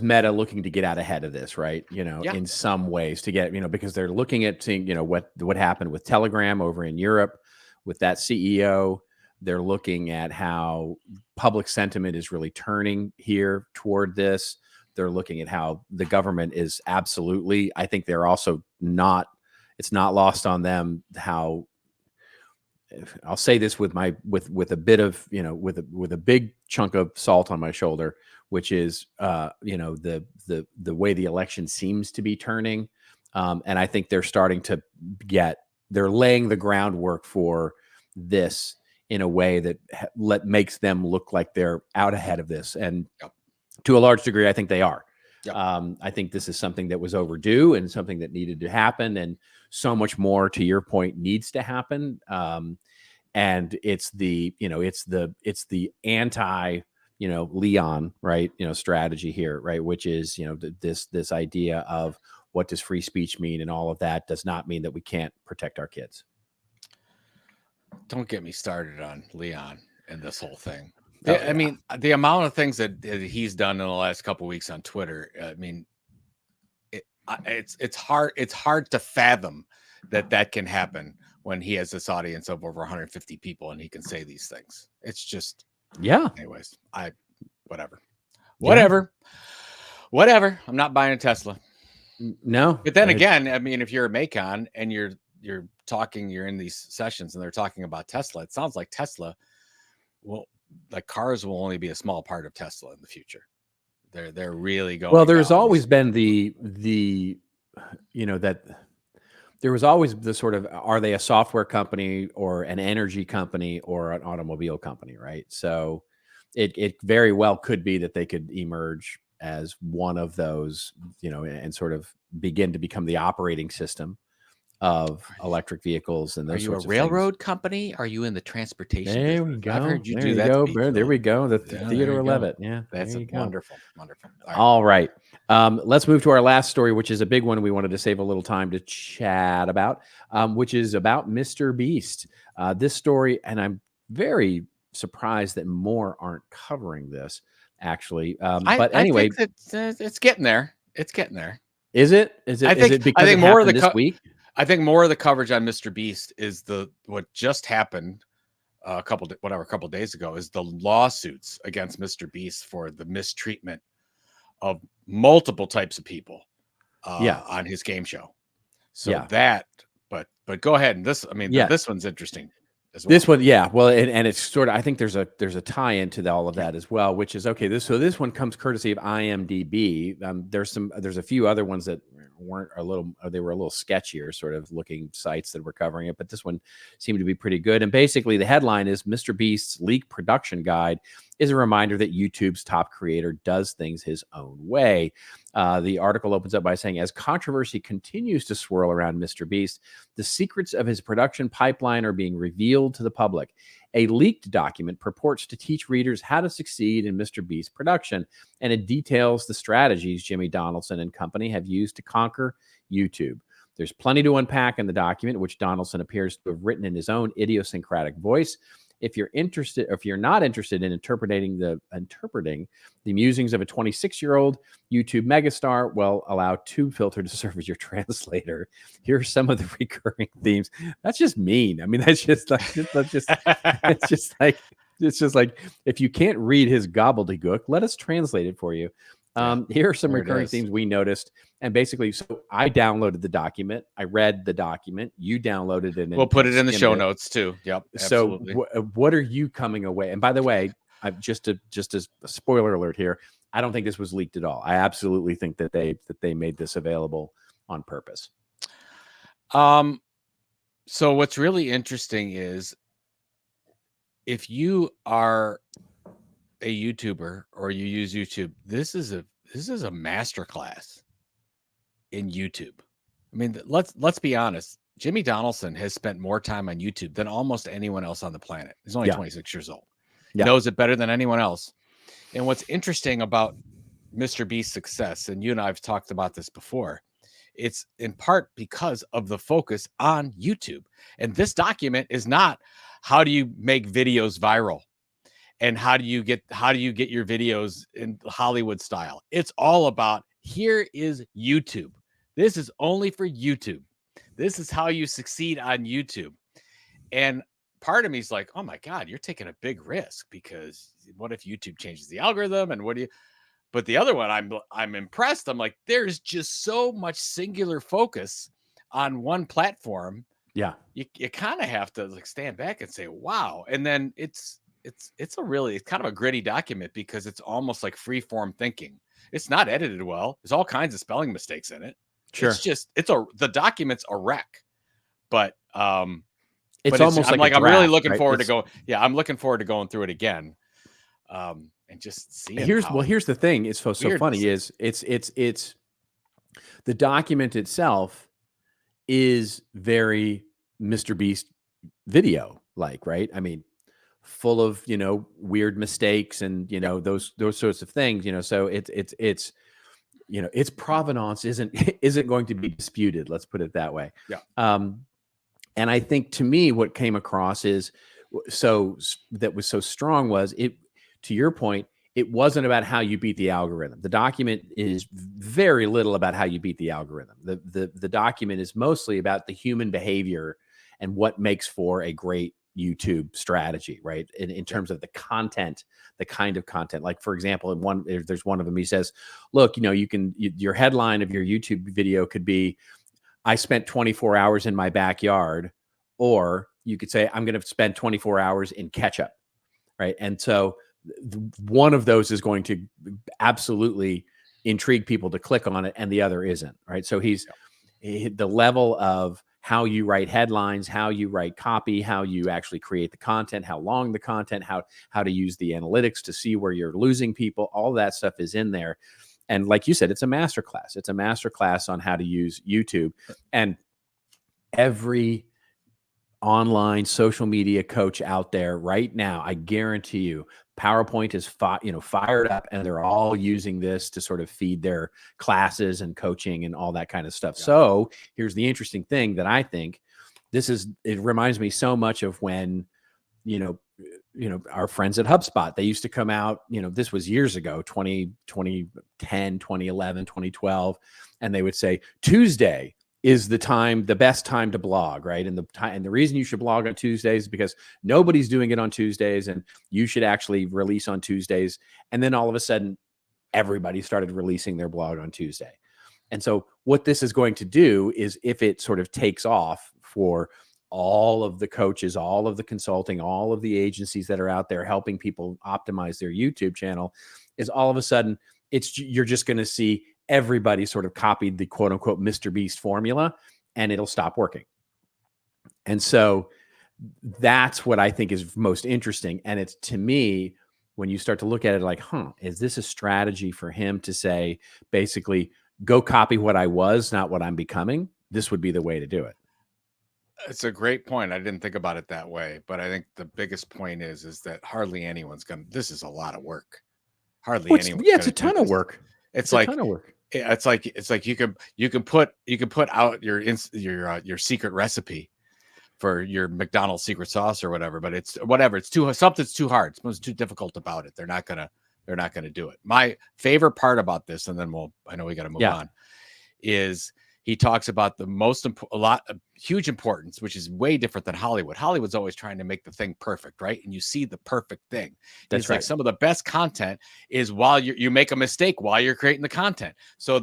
Speaker 2: Meta looking to get out ahead of this, right? In some ways to get, because they're looking at seeing, what happened with Telegram over in Europe with that CEO. They're looking at how public sentiment is really turning here toward this. They're looking at how the government is absolutely, I think they're also it's not lost on them how, I'll say this with a bit of, with a big chunk of salt on my shoulder, which is, the way the election seems to be turning. And I think they're starting to they're laying the groundwork for this in a way that makes them look like they're out ahead of this. And to a large degree, I think they are. Yep. I think this is something that was overdue and something that needed to happen. And so much more, to your point, needs to happen. And it's the anti, Leon, right, strategy here, right, which is, this idea of what does free speech mean, and all of that does not mean that we can't protect our kids.
Speaker 1: Don't get me started on Leon and this whole thing. I mean, the amount of things that he's done in the last couple of weeks on Twitter. I mean, it's hard to fathom that can happen when he has this audience of over 150 people and he can say these things. It's just, anyways, whatever. I'm not buying a Tesla.
Speaker 2: No.
Speaker 1: But then again, I mean, if you're a MAICON and you're in these sessions and they're talking about Tesla, it sounds like Tesla like cars will only be a small part of Tesla in the future. They're really going.
Speaker 2: Well, there's always been the that there was always the sort of, are they a software company or an energy company or an automobile company, right? So it very well could be that they could emerge as one of those, and sort of begin to become the operating system of electric vehicles. And those
Speaker 1: are you a railroad company? Are you in the transportation
Speaker 2: there
Speaker 1: business?
Speaker 2: We go.
Speaker 1: I've heard you
Speaker 2: there
Speaker 1: do
Speaker 2: you
Speaker 1: that.
Speaker 2: Go. There we go. The Theodore Levitt. Yeah,
Speaker 1: that's wonderful.
Speaker 2: All right. Let's move to our last story, which is a big one we wanted to save a little time to chat about, which is about MrBeast. This story, and I'm very surprised that more aren't covering this, actually. But anyway,
Speaker 1: I think it's getting there. It's getting there.
Speaker 2: Is it? I think
Speaker 1: more of the
Speaker 2: this week.
Speaker 1: I think more of the coverage on MrBeast is what just happened a couple days ago is the lawsuits against MrBeast for the mistreatment of multiple types of people on his game show. So but go ahead. And this one's interesting as well.
Speaker 2: This one, well, and it's sort of, I think there's a tie-in to all of that as well, which is okay. This one comes courtesy of IMDb. There's a few other ones that were a little sketchier, sort of looking sites that were covering it, but this one seemed to be pretty good. And basically, the headline is MrBeast's leak production guide is a reminder that YouTube's top creator does things his own way. The article opens up by saying, as controversy continues to swirl around MrBeast, the secrets of his production pipeline are being revealed to the public. A leaked document purports to teach readers how to succeed in MrBeast production, and it details the strategies Jimmy Donaldson and company have used to conquer YouTube. There's plenty to unpack in the document, which Donaldson appears to have written in his own idiosyncratic voice. If you're not interested in interpreting the musings of a 26-year-old YouTube megastar, well, allow TubeFilter to serve as your translator. Here are some of the recurring themes. That's just mean. I mean, it's just like if you can't read his gobbledygook, let us translate it for you. Here are some recurring themes we noticed. And basically, so I downloaded the document. I read the document. You downloaded it.
Speaker 1: We'll put it in the show notes too. Yep. Absolutely.
Speaker 2: So what are you coming away? And by the way, just as a spoiler alert here, I don't think this was leaked at all. I absolutely think that they made this available on purpose.
Speaker 1: So what's really interesting is if you are a YouTuber or you use YouTube, this is a masterclass in YouTube. I mean, let's be honest. Jimmy Donaldson has spent more time on YouTube than almost anyone else on the planet. He's only 26 years old. He knows it better than anyone else. And what's interesting about MrBeast's success, and you and I have talked about this before, it's in part because of the focus on YouTube. And this document is not how do you make videos viral and how do you get your videos in Hollywood style. It's all about, here is YouTube. This is only for YouTube. This is how you succeed on YouTube. And part of me is like, oh my God, you're taking a big risk, because what if YouTube changes the algorithm? And what do you, but the other one, I'm impressed. I'm like, there's just so much singular focus on one platform.
Speaker 2: Yeah.
Speaker 1: You kind of have to like stand back and say, wow. And then it's kind of a gritty document, because it's almost like free form thinking. It's not edited well. There's all kinds of spelling mistakes in it.
Speaker 2: Sure.
Speaker 1: It's just, the document's a wreck, but,
Speaker 2: it's almost
Speaker 1: I'm
Speaker 2: like
Speaker 1: I'm really looking
Speaker 2: right?
Speaker 1: forward to go. Yeah. I'm looking forward to going through it again. And just seeing.
Speaker 2: Here's the thing. It's so funny is it's the document itself is very MrBeast video like, right? I mean, full of, weird mistakes and, those sorts of things, so it's its provenance isn't going to be disputed. Let's put it that way.
Speaker 1: Yeah.
Speaker 2: And I think, to me, what came across is that was so strong was it, to your point, it wasn't about how you beat the algorithm. The document is very little about how you beat the algorithm. The document is mostly about the human behavior and what makes for a great YouTube strategy, right? In terms of the content, the kind of content. Like, for example, there's one of them, he says, look, your headline of your YouTube video could be, I spent 24 hours in my backyard, or you could say, I'm going to spend 24 hours in ketchup, right? And so one of those is going to absolutely intrigue people to click on it, and the other isn't, right? So the level of how you write headlines, how you write copy, how you actually create the content, how long the content, how to use the analytics to see where you're losing people, all that stuff is in there. And like you said, it's a masterclass. It's a masterclass on how to use YouTube. And every online social media coach out there right now, I guarantee you, PowerPoint is fired up, and they're all using this to sort of feed their classes and coaching and all that kind of stuff. Yeah. So here's the interesting thing that I think it reminds me so much of when, our friends at HubSpot, they used to come out, this was years ago, 2010, 2011, 2012. And they would say, Tuesday is the best time to blog, right? And the reason you should blog on Tuesdays is because nobody's doing it on Tuesdays, and you should actually release on Tuesdays. And then all of a sudden, everybody started releasing their blog on Tuesday. And so what this is going to do is, if it sort of takes off for all of the coaches, all of the consulting, all of the agencies that are out there helping people optimize their YouTube channel, is all of a sudden you're just going to see everybody sort of copied the quote unquote MrBeast formula, and it'll stop working. And so that's what I think is most interesting. And it's, to me, when you start to look at it like, is this a strategy for him to say, basically, go copy what I was, not what I'm becoming? This would be the way to do it.
Speaker 1: It's a great point. I didn't think about it that way, but I think the biggest point is that hardly anyone's this is a lot of work. Hardly anyone.
Speaker 2: Yeah, it's a ton of work.
Speaker 1: It's like a ton of work. It's like you can put out your secret recipe for your McDonald's secret sauce or whatever, but something's too hard. Something's too difficult about it. They're not gonna do it. My favorite part about this, and then I know we got to move on, is he talks about huge importance, which is way different than Hollywood. Hollywood's always trying to make the thing perfect, right? And you see the perfect thing. That's right. Like some of the best content is while you make a mistake while you're creating the content. So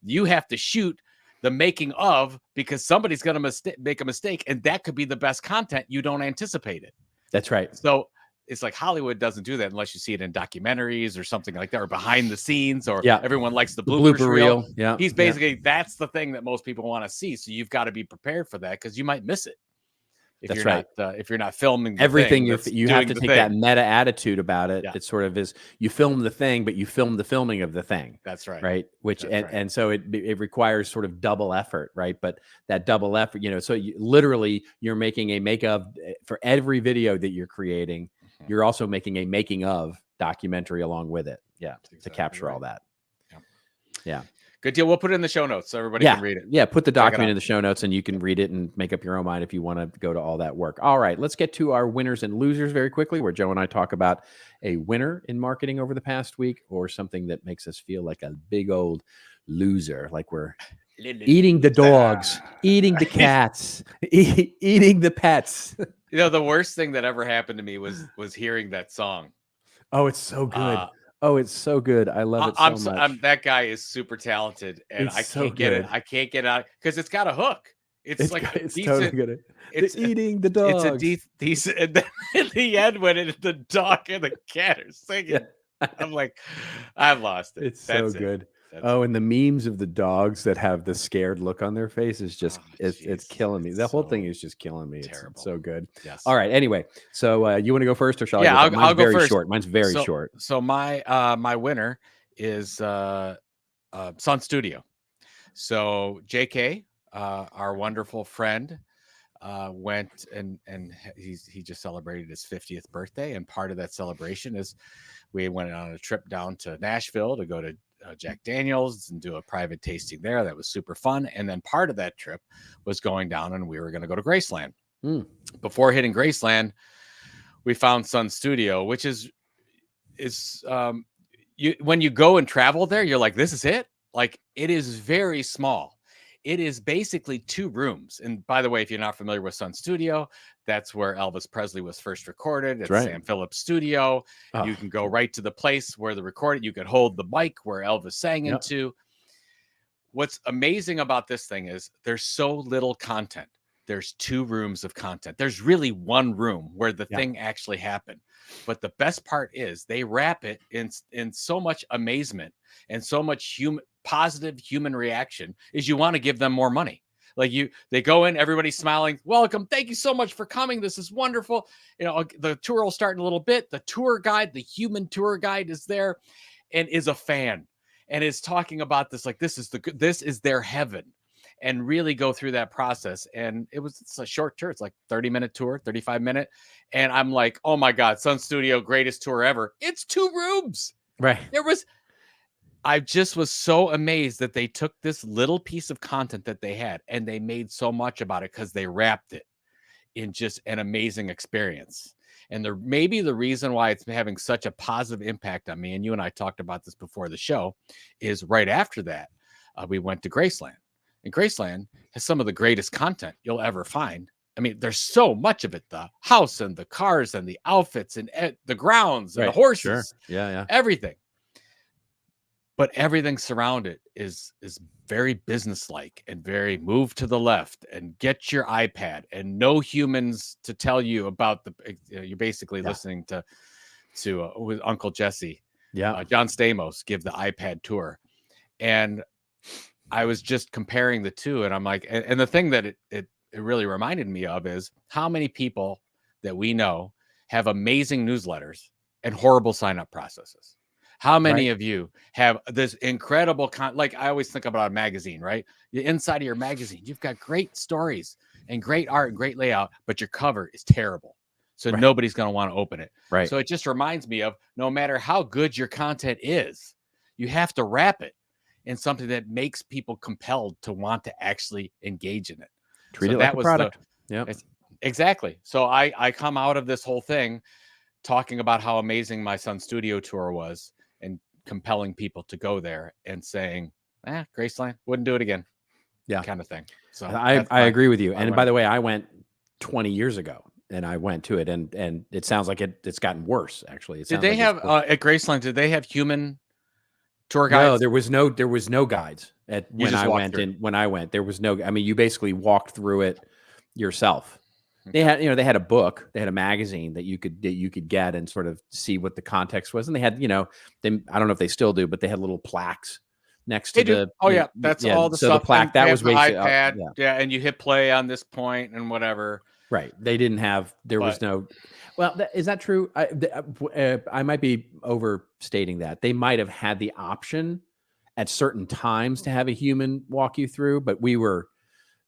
Speaker 1: you have to shoot the making of, because somebody's going to make a mistake, and that could be the best content. You don't anticipate it.
Speaker 2: That's right.
Speaker 1: So it's like Hollywood doesn't do that unless you see it in documentaries or something like that, or behind the scenes, or everyone likes the blooper reel.
Speaker 2: Yeah.
Speaker 1: He's basically, that's the thing that most people want to see. So you've got to be prepared for that, because you might miss it. if you're not filming the
Speaker 2: everything,
Speaker 1: thing,
Speaker 2: you have to take that meta attitude about it.
Speaker 1: Yeah.
Speaker 2: It sort of is, you film the thing, but you film the filming of the thing.
Speaker 1: That's right.
Speaker 2: Right. Which, and so it requires sort of double effort. Right. But that double effort, so literally you're making a make of for every video that you're creating. You're also making a making of documentary along with it. Yeah. To capture all that. Yeah.
Speaker 1: Good deal. We'll put it in the show notes so everybody can read it.
Speaker 2: Yeah, put the document in the show notes and you can read it and make up your own mind if you want to go to all that work. All right, let's get to our winners and losers very quickly, where Joe and I talk about a winner in marketing over the past week or something that makes us feel like a big old loser, like we're eating the dogs, eating the cats, eating the pets.
Speaker 1: The worst thing that ever happened to me was hearing that song.
Speaker 2: Oh, it's so good. It's so good. I love it so much.
Speaker 1: That guy is super talented, and I can't get it. I can't get out because it's got a hook. It's like
Speaker 2: it's totally good. It's eating the dogs.
Speaker 1: It's a decent. And then in the end, when the dog and the cat are singing, I'm like, I've lost it.
Speaker 2: It's so good. And the memes of the dogs that have the scared look on their face is just it's killing me. The whole thing is just killing me. It's so good.
Speaker 1: Yes.
Speaker 2: All right. Anyway, so you want to go first or shall I?
Speaker 1: Yeah, I'll go first.
Speaker 2: Short. Mine's very short.
Speaker 1: So my winner is Sun Studio. So JK, our wonderful friend, went and he just celebrated his 50th birthday, and part of that celebration is we went on a trip down to Nashville to go to Jack Daniel's and do a private tasting there. That was super fun. And then part of that trip was going down and we were going to go to Graceland. Before hitting Graceland, we found Sun Studio, which is when you go and travel there, you're like, this is it. Like, it is very small. It is basically 2 rooms. And by the way, if you're not familiar with Sun Studio, that's where Elvis Presley was first recorded. It's Sam Phillips' studio. You can go right to the place where they recorded. You could hold the mic where Elvis sang into. What's amazing about this thing is there's so little content. There's 2 rooms of content. There's really 1 room where the thing actually happened. But the best part is they wrap it in so much amazement and so much positive human reaction is you want to give them more money. Like they go in, everybody's smiling. Welcome. Thank you so much for coming. This is wonderful. The tour will start in a little bit. The tour guide, the human tour guide is there and is a fan and is talking about this. Like, this is their heaven, and really go through that process. And it's a short tour. It's like 30-minute tour, 35-minute. And I'm like, oh my God, Sun Studio, greatest tour ever. It's 2 rooms.
Speaker 2: Right.
Speaker 1: I just was so amazed that they took this little piece of content that they had and they made so much about it because they wrapped it in just an amazing experience. And maybe the reason why it's having such a positive impact on me, and you and I talked about this before the show, is right after that, we went to Graceland. And Graceland has some of the greatest content you'll ever find. I mean, there's so much of it, the house and the cars and the outfits and the grounds and the horses.
Speaker 2: Sure.
Speaker 1: Everything. But everything surrounded is very businesslike and very move to the left and get your iPad and no humans to tell you about you're basically listening to with Uncle Jesse, John Stamos give the iPad tour. And I was just comparing the 2, and I'm like, and the thing that it really reminded me of is how many people that we know have amazing newsletters and horrible sign-up processes. How many of you have this incredible like I always think about a magazine, right? The inside of your magazine, you've got great stories and great art and great layout, but your cover is terrible. So nobody's going to want to open it.
Speaker 2: Right.
Speaker 1: So it just reminds me of no matter how good your content is, you have to wrap it in something that makes people compelled to want to actually engage in it.
Speaker 2: Treat it like a product.
Speaker 1: Exactly. So I come out of this whole thing talking about how amazing my Sun Studio tour was and compelling people to go there and saying, Graceland, wouldn't do it again. Kind of thing. So
Speaker 2: I agree with you. And by the way, I went 20 years ago and I went to it and it sounds like it's gotten worse. Actually,
Speaker 1: did they have at Graceland, did they have human tour guides?
Speaker 2: No, there was no guides when I went, there was no, I mean, you basically walked through it yourself. They had, they had a book, they had a magazine that you could get and sort of see what the context was. And they had, I don't know if they still do, but they had little plaques next to the.
Speaker 1: That's all the
Speaker 2: so
Speaker 1: stuff.
Speaker 2: The plaque that was
Speaker 1: the
Speaker 2: basically
Speaker 1: iPad. And you hit play on this point and whatever.
Speaker 2: Right. They didn't have, was no, well, is that true? I might be overstating that. They might have had the option at certain times to have a human walk you through, but we were,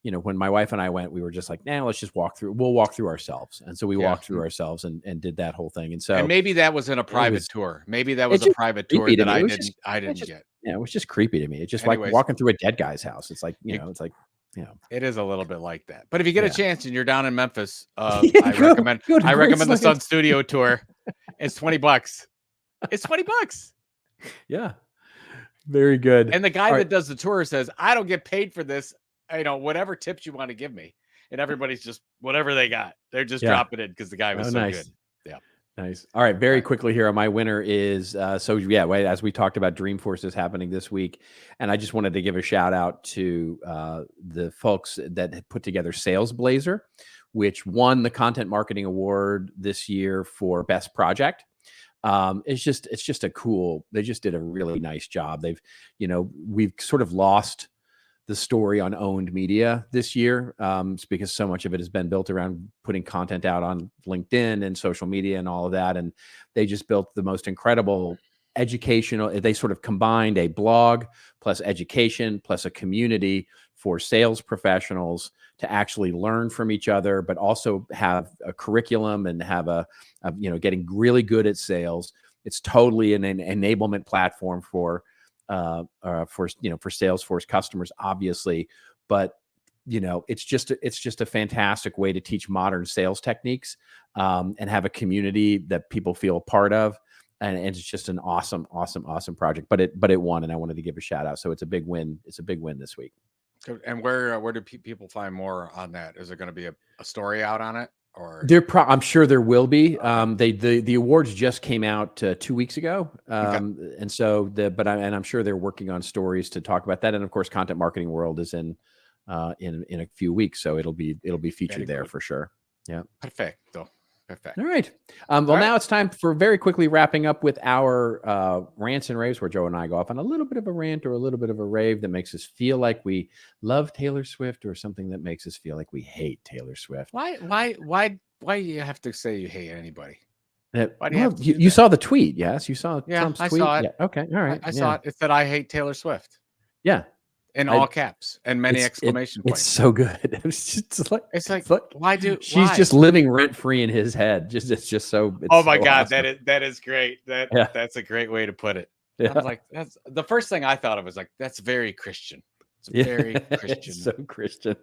Speaker 2: when my wife and I went, we were just like, let's just walk through. We'll walk through ourselves. And so we walked through ourselves and did that whole thing. And so,
Speaker 1: and maybe that was in a private tour. Maybe that was a private tour that I didn't get.
Speaker 2: Yeah, it was just creepy to me. It's just like walking through a dead guy's house. It's like, it
Speaker 1: is a little bit like that. But if you get a chance and you're down in Memphis, I recommend the Sun Studio tour. It's $20. It's $20.
Speaker 2: Yeah. Very good.
Speaker 1: And the guy that does the tour says, I don't get paid for this. Whatever tips you want to give me. And everybody's just whatever they got. They're just dropping it because the guy was so
Speaker 2: nice.
Speaker 1: good. Yeah.
Speaker 2: Nice. All right. Very quickly here. My winner is, as we talked about, Dreamforce is happening this week. And I just wanted to give a shout out to the folks that had put together Sales Blazer, which won the Content Marketing Award this year for Best Project. It's just a cool, they just did a really nice job. We've sort of lost the story on owned media this year, because so much of it has been built around putting content out on LinkedIn and social media and all of that. And they just built the most incredible educational, they sort of combined a blog plus education plus a community for sales professionals to actually learn from each other, but also have a curriculum and have getting really good at sales. It's totally an enablement platform for Salesforce customers, obviously, but it's just a fantastic way to teach modern sales techniques, and have a community that people feel a part of. And it's just an awesome project, but it won, and I wanted to give a shout out. So it's a big win. It's a big win this week.
Speaker 1: And where do people find more on that? Is there going to be a story out on it? Or
Speaker 2: I'm sure there will be. The awards just came out 2 weeks ago, and so I'm sure they're working on stories to talk about that. And of course, Content Marketing World is in a few weeks, so it'll be featured there for sure. Yeah,
Speaker 1: perfecto. Perfect.
Speaker 2: All right. Now it's time for very quickly wrapping up with our rants and raves, where Joe and I go off on a little bit of a rant or a little bit of a rave that makes us feel like we love Taylor Swift, or something that makes us feel like we hate Taylor Swift.
Speaker 1: Why do you have to say you hate anybody?
Speaker 2: Why do you saw the tweet? Yes, you saw Trump's tweet.
Speaker 1: I saw it.
Speaker 2: Yeah. Okay. All right.
Speaker 1: I saw it. It said, I hate Taylor Swift.
Speaker 2: Yeah.
Speaker 1: In all caps and many exclamation points.
Speaker 2: It's so good. It's like
Speaker 1: why do
Speaker 2: she's just living rent free in his head. It's just so.
Speaker 1: Oh my God,
Speaker 2: awesome.
Speaker 1: that is great. That's a great way to put it. Yeah. I'm like, that's the first thing I thought of was like, that's very Christian. It's very Christian.
Speaker 2: It's so Christian,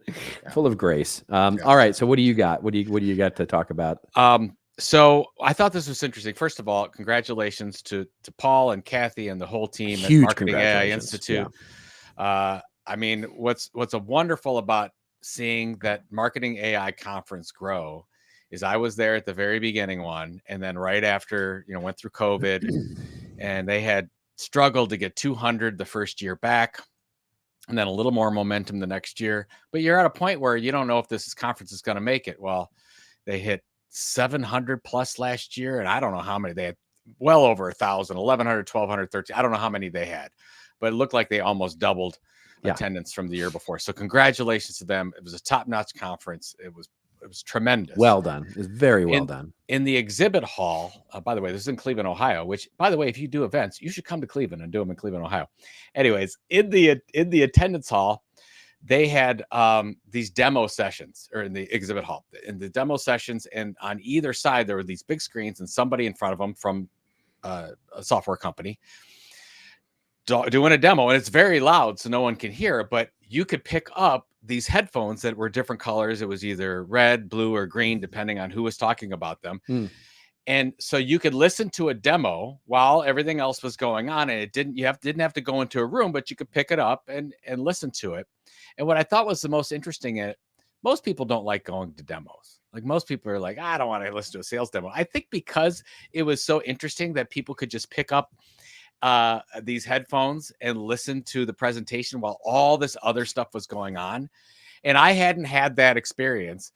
Speaker 2: full of grace. All right. So what do you got? What do you got to talk about?
Speaker 1: So I thought this was interesting. First of all, congratulations to Paul and Kathy and the whole team at Marketing AI Institute. Yeah. I mean, what's a wonderful about seeing that Marketing AI conference grow is I was there at the very beginning one, and then right after, went through COVID, and they had struggled to get 200 the first year back, and then a little more momentum the next year. But you're at a point where you don't know if this conference is going to make it. Well, they hit 700 plus last year, and I don't know how many they had. Well over 1,000, 1,100, 1,200, 13. I don't know how many they had, but it looked like they almost doubled attendance from the year before. So congratulations to them. It was a top-notch conference. It was tremendous.
Speaker 2: Well done. It was very well done.
Speaker 1: In the exhibit hall, by the way, this is in Cleveland, Ohio, which, by the way, if you do events, you should come to Cleveland and do them in Cleveland, Ohio. Anyways, in the attendance hall, they had these demo sessions, or in the exhibit hall, in the demo sessions, and on either side, there were these big screens and somebody in front of them from a software company doing a demo, and it's very loud, so no one can hear it, but you could pick up these headphones that were different colors. It was either red, blue, or green, depending on who was talking about them. And so you could listen to a demo while everything else was going on, and it didn't have to go into a room, but you could pick it up and listen to it. And what I thought was the most interesting, most people don't like going to demos. Like, most people are like, I don't want to listen to a sales demo. I think because it was so interesting that people could just pick up these headphones and listen to the presentation while all this other stuff was going on. And I hadn't had that experience.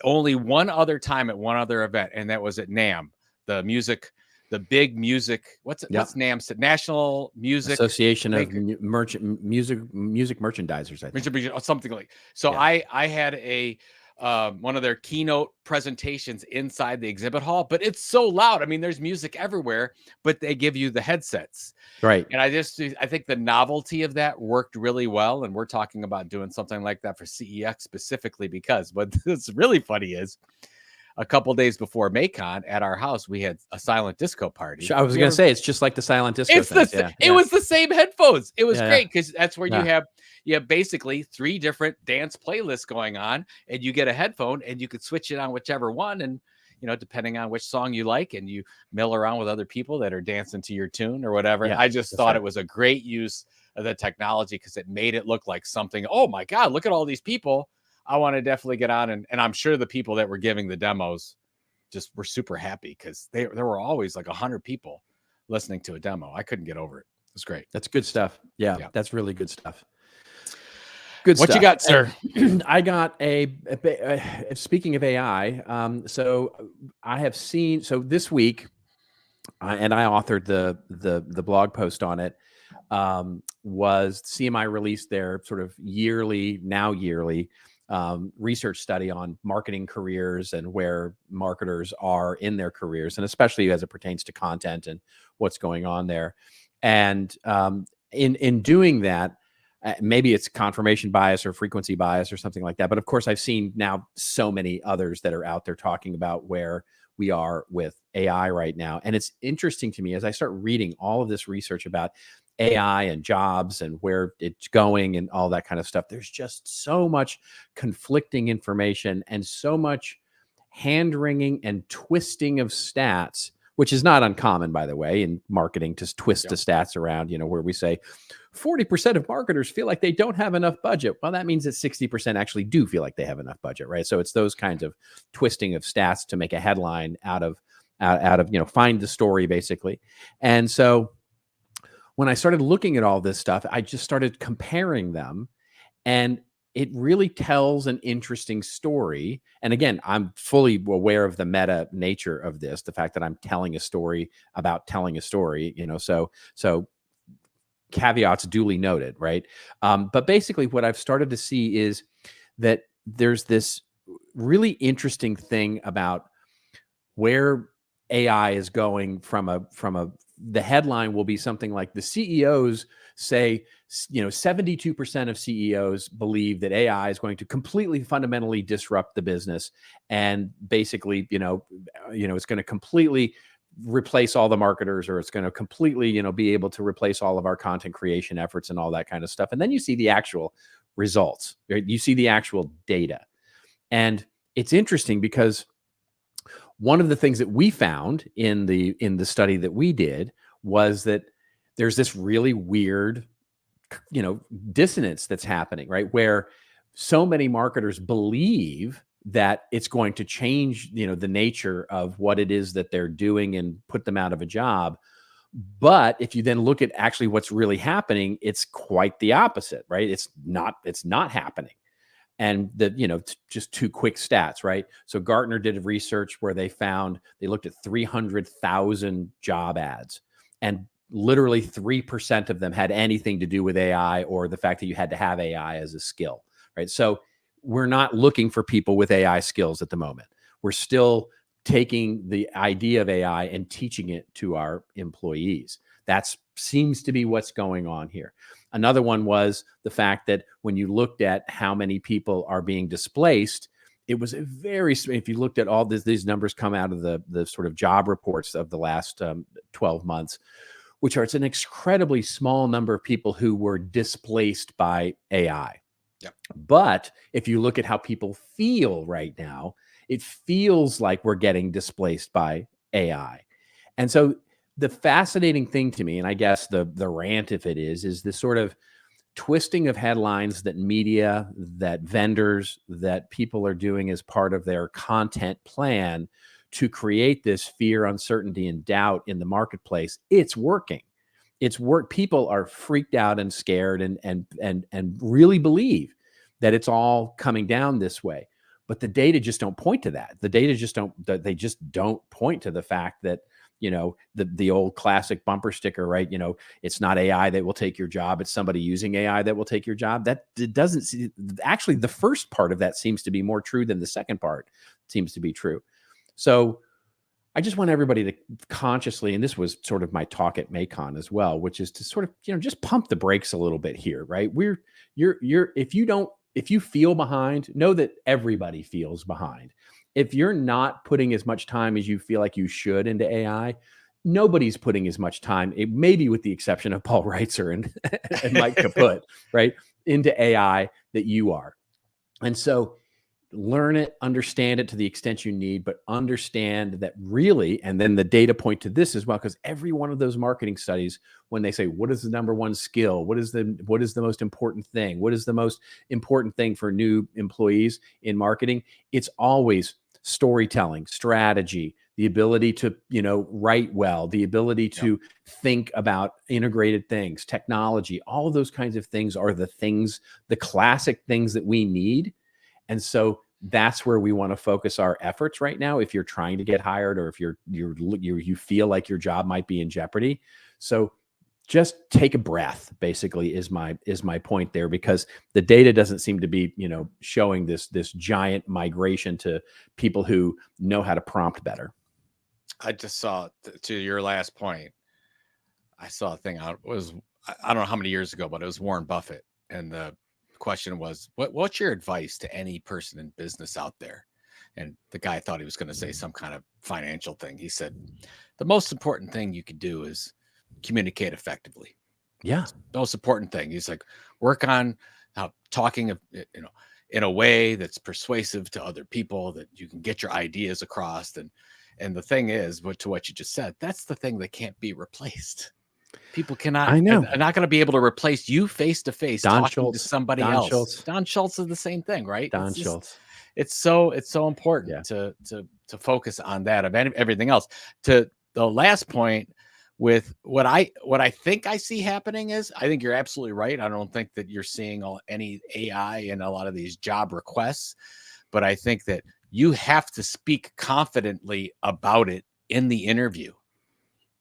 Speaker 1: Only one other time at one other event, and that was at NAMM, the big music. What's NAMM? National Music
Speaker 2: Association of Music Merchandisers, I think.
Speaker 1: Something like. So yeah. I had a one of their keynote presentations inside the exhibit hall, but it's so loud. I mean, there's music everywhere, but they give you the headsets.
Speaker 2: Right.
Speaker 1: And I think the novelty of that worked really well. And we're talking about doing something like that for CEX specifically because what's really funny is a couple days before MAICON at our house, we had a silent disco party.
Speaker 2: I was going to say, it's just like the silent disco.
Speaker 1: It was the same headphones. It was great because that's where
Speaker 2: Yeah.
Speaker 1: you have basically 3 different dance playlists going on, and you get a headphone and you could switch it on whichever one. And, depending on which song you like, and you mill around with other people that are dancing to your tune or whatever.
Speaker 2: Yeah,
Speaker 1: I just thought it was a great use of the technology because it made it look like something. Oh my God, look at all these people. I want to definitely get on. And I'm sure the people that were giving the demos just were super happy because there were always like 100 people listening to a demo. I couldn't get over it. It was great.
Speaker 2: That's good stuff. Yeah. That's really good stuff. Good stuff.
Speaker 1: What you got, sir?
Speaker 2: I got speaking of AI. So I have seen, this week, and I authored the blog post on it, was CMI released their sort of yearly research study on marketing careers and where marketers are in their careers, and especially as it pertains to content and what's going on there. And in doing that, maybe it's confirmation bias or frequency bias or something like that. But of course, I've seen now so many others that are out there talking about where we are with AI right now. And it's interesting to me as I start reading all of this research about AI and jobs and where it's going and all that kind of stuff. There's just so much conflicting information and so much hand-wringing and twisting of stats, which is not uncommon, by the way, in marketing to twist the stats around, where we say 40% of marketers feel like they don't have enough budget. Well, that means that 60% actually do feel like they have enough budget, right? So it's those kinds of twisting of stats to make a headline out of find the story, basically. And so when I started looking at all this stuff, I just started comparing them, and it really tells an interesting story. And again, I'm fully aware of the meta nature of this, the fact that I'm telling a story about telling a story, so caveats duly noted, right? But basically what I've started to see is that there's this really interesting thing about where AI is going from the headline will be something like the CEOs say, 72% of CEOs believe that AI is going to completely fundamentally disrupt the business. And basically, it's going to completely replace all the marketers, or it's going to completely, be able to replace all of our content creation efforts and all that kind of stuff. And then you see the actual results, right? You see the actual data. And it's interesting because one of the things that we found in the study that we did was that there's this really weird, dissonance that's happening, right? Where so many marketers believe that it's going to change, the nature of what it is that they're doing and put them out of a job. But if you then look at actually what's really happening, it's quite the opposite, right? It's not happening. And just 2 quick stats, right? So Gartner did research where they looked at 300,000 job ads, and literally 3% of them had anything to do with AI or the fact that you had to have AI as a skill, right? So we're not looking for people with AI skills at the moment. We're still taking the idea of AI and teaching it to our employees. That seems to be what's going on here. Another one was the fact that when you looked at how many people are being displaced, it was if you looked at all these numbers come out of the sort of job reports of the last 12 months, which it's an incredibly small number of people who were displaced by AI.
Speaker 1: Yep.
Speaker 2: But if you look at how people feel right now, it feels like we're getting displaced by AI. And so the fascinating thing to me, and I guess the rant, if it is this sort of twisting of headlines that media, that vendors, that people are doing as part of their content plan to create this fear, uncertainty, and doubt in the marketplace. It's working. People are freaked out and scared and really believe that it's all coming down this way. But the data just don't point to that. The data just don't point to the fact that the old classic bumper sticker, right? It's not AI that will take your job. It's somebody using AI that will take your job. That it doesn't see, actually, the first part of that seems to be more true than the second part seems to be true. So I just want everybody to consciously, and this was sort of my talk at MAICON as well, which is to sort of, just pump the brakes a little bit here, right? If you feel behind, know that everybody feels behind. If you're not putting as much time as you feel like you should into AI, nobody's putting as much time, maybe with the exception of Paul Reitzer and Mike Kaput, right, into AI that you are. And so learn it, understand it to the extent you need, but understand that really, and then the data point to this as well, because every one of those marketing studies, when they say, what is the number one skill? What is the most important thing? What is the most important thing for new employees in marketing? It's always storytelling, strategy, the ability to, write well, the ability to think about integrated things, technology, all of those kinds of things are the classic things that we need. And so that's where we want to focus our efforts right now. If you're trying to get hired, or if you feel like your job might be in jeopardy. So just take a breath, basically, is my point there, because the data doesn't seem to be, showing this giant migration to people who know how to prompt better.
Speaker 1: I just saw, to your last point, I saw a thing out, I don't know how many years ago, but it was Warren Buffett. And the question was, what's your advice to any person in business out there? And the guy thought he was going to say some kind of financial thing. He said, the most important thing you could do is communicate effectively.
Speaker 2: Yeah.
Speaker 1: It's the most important thing. He's like, work on talking, in a way that's persuasive to other people, that you can get your ideas across. And the thing is, to what you just said, that's the thing that can't be replaced. People cannot.
Speaker 2: I know.
Speaker 1: Are not going to be able to replace you face to face talking
Speaker 2: Schultz,
Speaker 1: to somebody
Speaker 2: Don
Speaker 1: else.
Speaker 2: Schultz.
Speaker 1: Don Schultz is the same thing, right?
Speaker 2: Schultz.
Speaker 1: It's so important to focus on that of everything else. To the last point, with what I think I see happening is, I think you're absolutely right. I don't think that you're seeing any AI in a lot of these job requests, but I think that you have to speak confidently about it in the interview.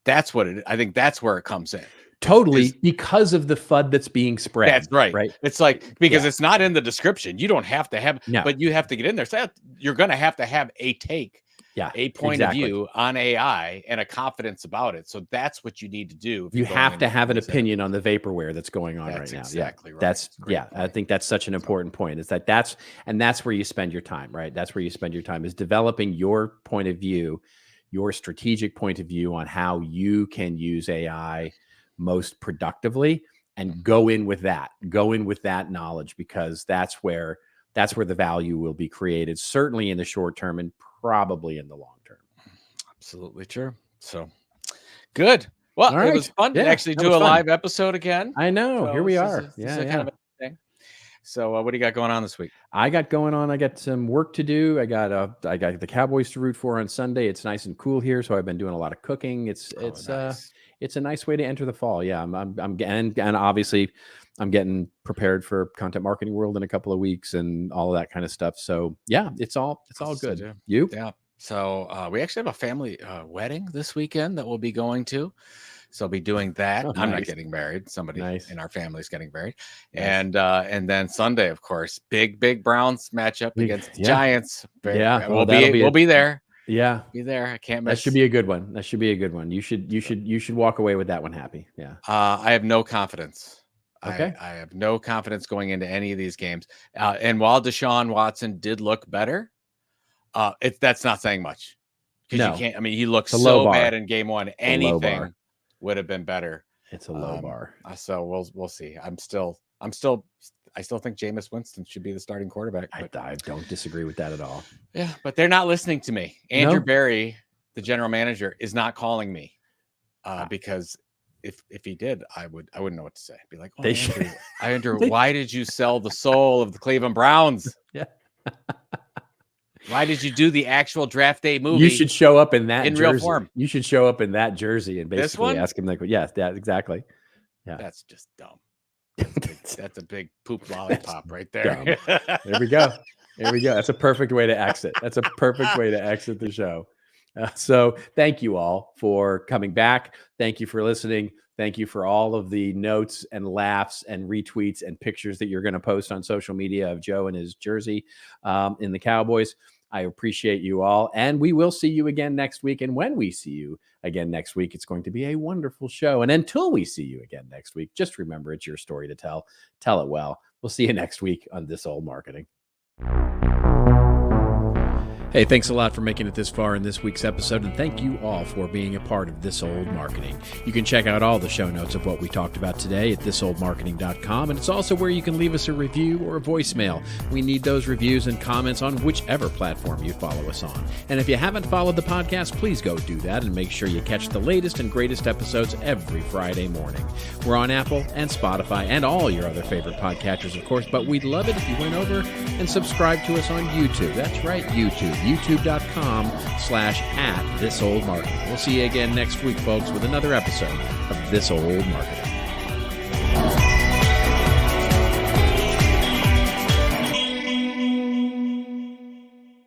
Speaker 1: That's what I think that's where it comes in.
Speaker 2: Totally, because of the FUD that's being spread.
Speaker 1: That's right. It's like, because it's not in the description. You don't have to have, but you have to get in there. So you're going to have a take, a point of view on AI and a confidence about it. So that's what you need to do.
Speaker 2: You have to have an opinion on the vaporware that's going on right now.
Speaker 1: Exactly right.
Speaker 2: That's I think that's such an important point. Is that's where you spend your time, right? That's where you spend your time, is developing your point of view, your strategic point of view on how you can use AI most productively, and go in with that knowledge, because that's where the value will be created, certainly in the short term and probably in the long term.
Speaker 1: Absolutely true. So good. Well, it was fun to actually do a live episode again.
Speaker 2: I know.
Speaker 1: So
Speaker 2: here we are.
Speaker 1: Kind of a thing. So what do you got going on this week?
Speaker 2: I got some work to do. I got the Cowboys to root for on Sunday. It's nice and cool here, so I've been doing a lot of cooking. It's a nice way to enter the fall. Yeah, I'm getting, and obviously I'm getting prepared for Content Marketing World in a couple of weeks and all of that kind of stuff. So yeah, it's all good. You?
Speaker 1: Yeah. So we actually have a family wedding this weekend that we'll be going to. So I'll be doing that. I'm not getting married. Somebody in our family is getting married. And then Sunday, of course, big Browns matchup against the Giants. We'll be there.
Speaker 2: Yeah,
Speaker 1: be there. I can't miss.
Speaker 2: That should be a good one. You should walk away with that one happy. Yeah.
Speaker 1: I have no confidence.
Speaker 2: Okay.
Speaker 1: I have no confidence going into any of these games. And while Deshaun Watson did look better, that's not saying much, because you can't. I mean, he looked so bad in game one. Anything would have been better.
Speaker 2: It's a low bar.
Speaker 1: So we'll see. I still think Jameis Winston should be the starting quarterback.
Speaker 2: I don't disagree with that at all.
Speaker 1: Yeah, but they're not listening to me. Andrew Berry, the general manager, is not calling me because if he did, I wouldn't know what to say. I'd be like, Andrew, why did you sell the soul of the Cleveland Browns?
Speaker 2: Yeah.
Speaker 1: Why did you do the actual draft day movie?
Speaker 2: You should show up in that
Speaker 1: in
Speaker 2: jersey.
Speaker 1: Real form.
Speaker 2: You should show up in that jersey and basically ask him, like, yes, exactly. Yeah,
Speaker 1: that's just dumb. That's a big poop lollipop right there.
Speaker 2: There we go. That's a perfect way to exit. That's a perfect way to exit the show. So thank you all for coming back. Thank you for listening. Thank you for all of the notes and laughs and retweets and pictures that you're going to post on social media of Joe and his jersey in the Cowboys. I appreciate you all. And we will see you again next week. And when we see you again next week, it's going to be a wonderful show. And until we see you again next week, just remember it's your story to tell. Tell it well. We'll see you next week on This Old Marketing.
Speaker 5: Hey, thanks a lot for making it this far in this week's episode, and thank you all for being a part of This Old Marketing. You can check out all the show notes of what we talked about today at thisoldmarketing.com, and it's also where you can leave us a review or a voicemail. We need those reviews and comments on whichever platform you follow us on. And if you haven't followed the podcast, please go do that and make sure you catch the latest and greatest episodes every Friday morning. We're on Apple and Spotify and all your other favorite podcatchers, of course, but we'd love it if you went over and subscribed to us on YouTube. That's right, YouTube. youtube.com/@thisoldmarketing. We'll see you again next week, folks, with another episode of This Old Marketing.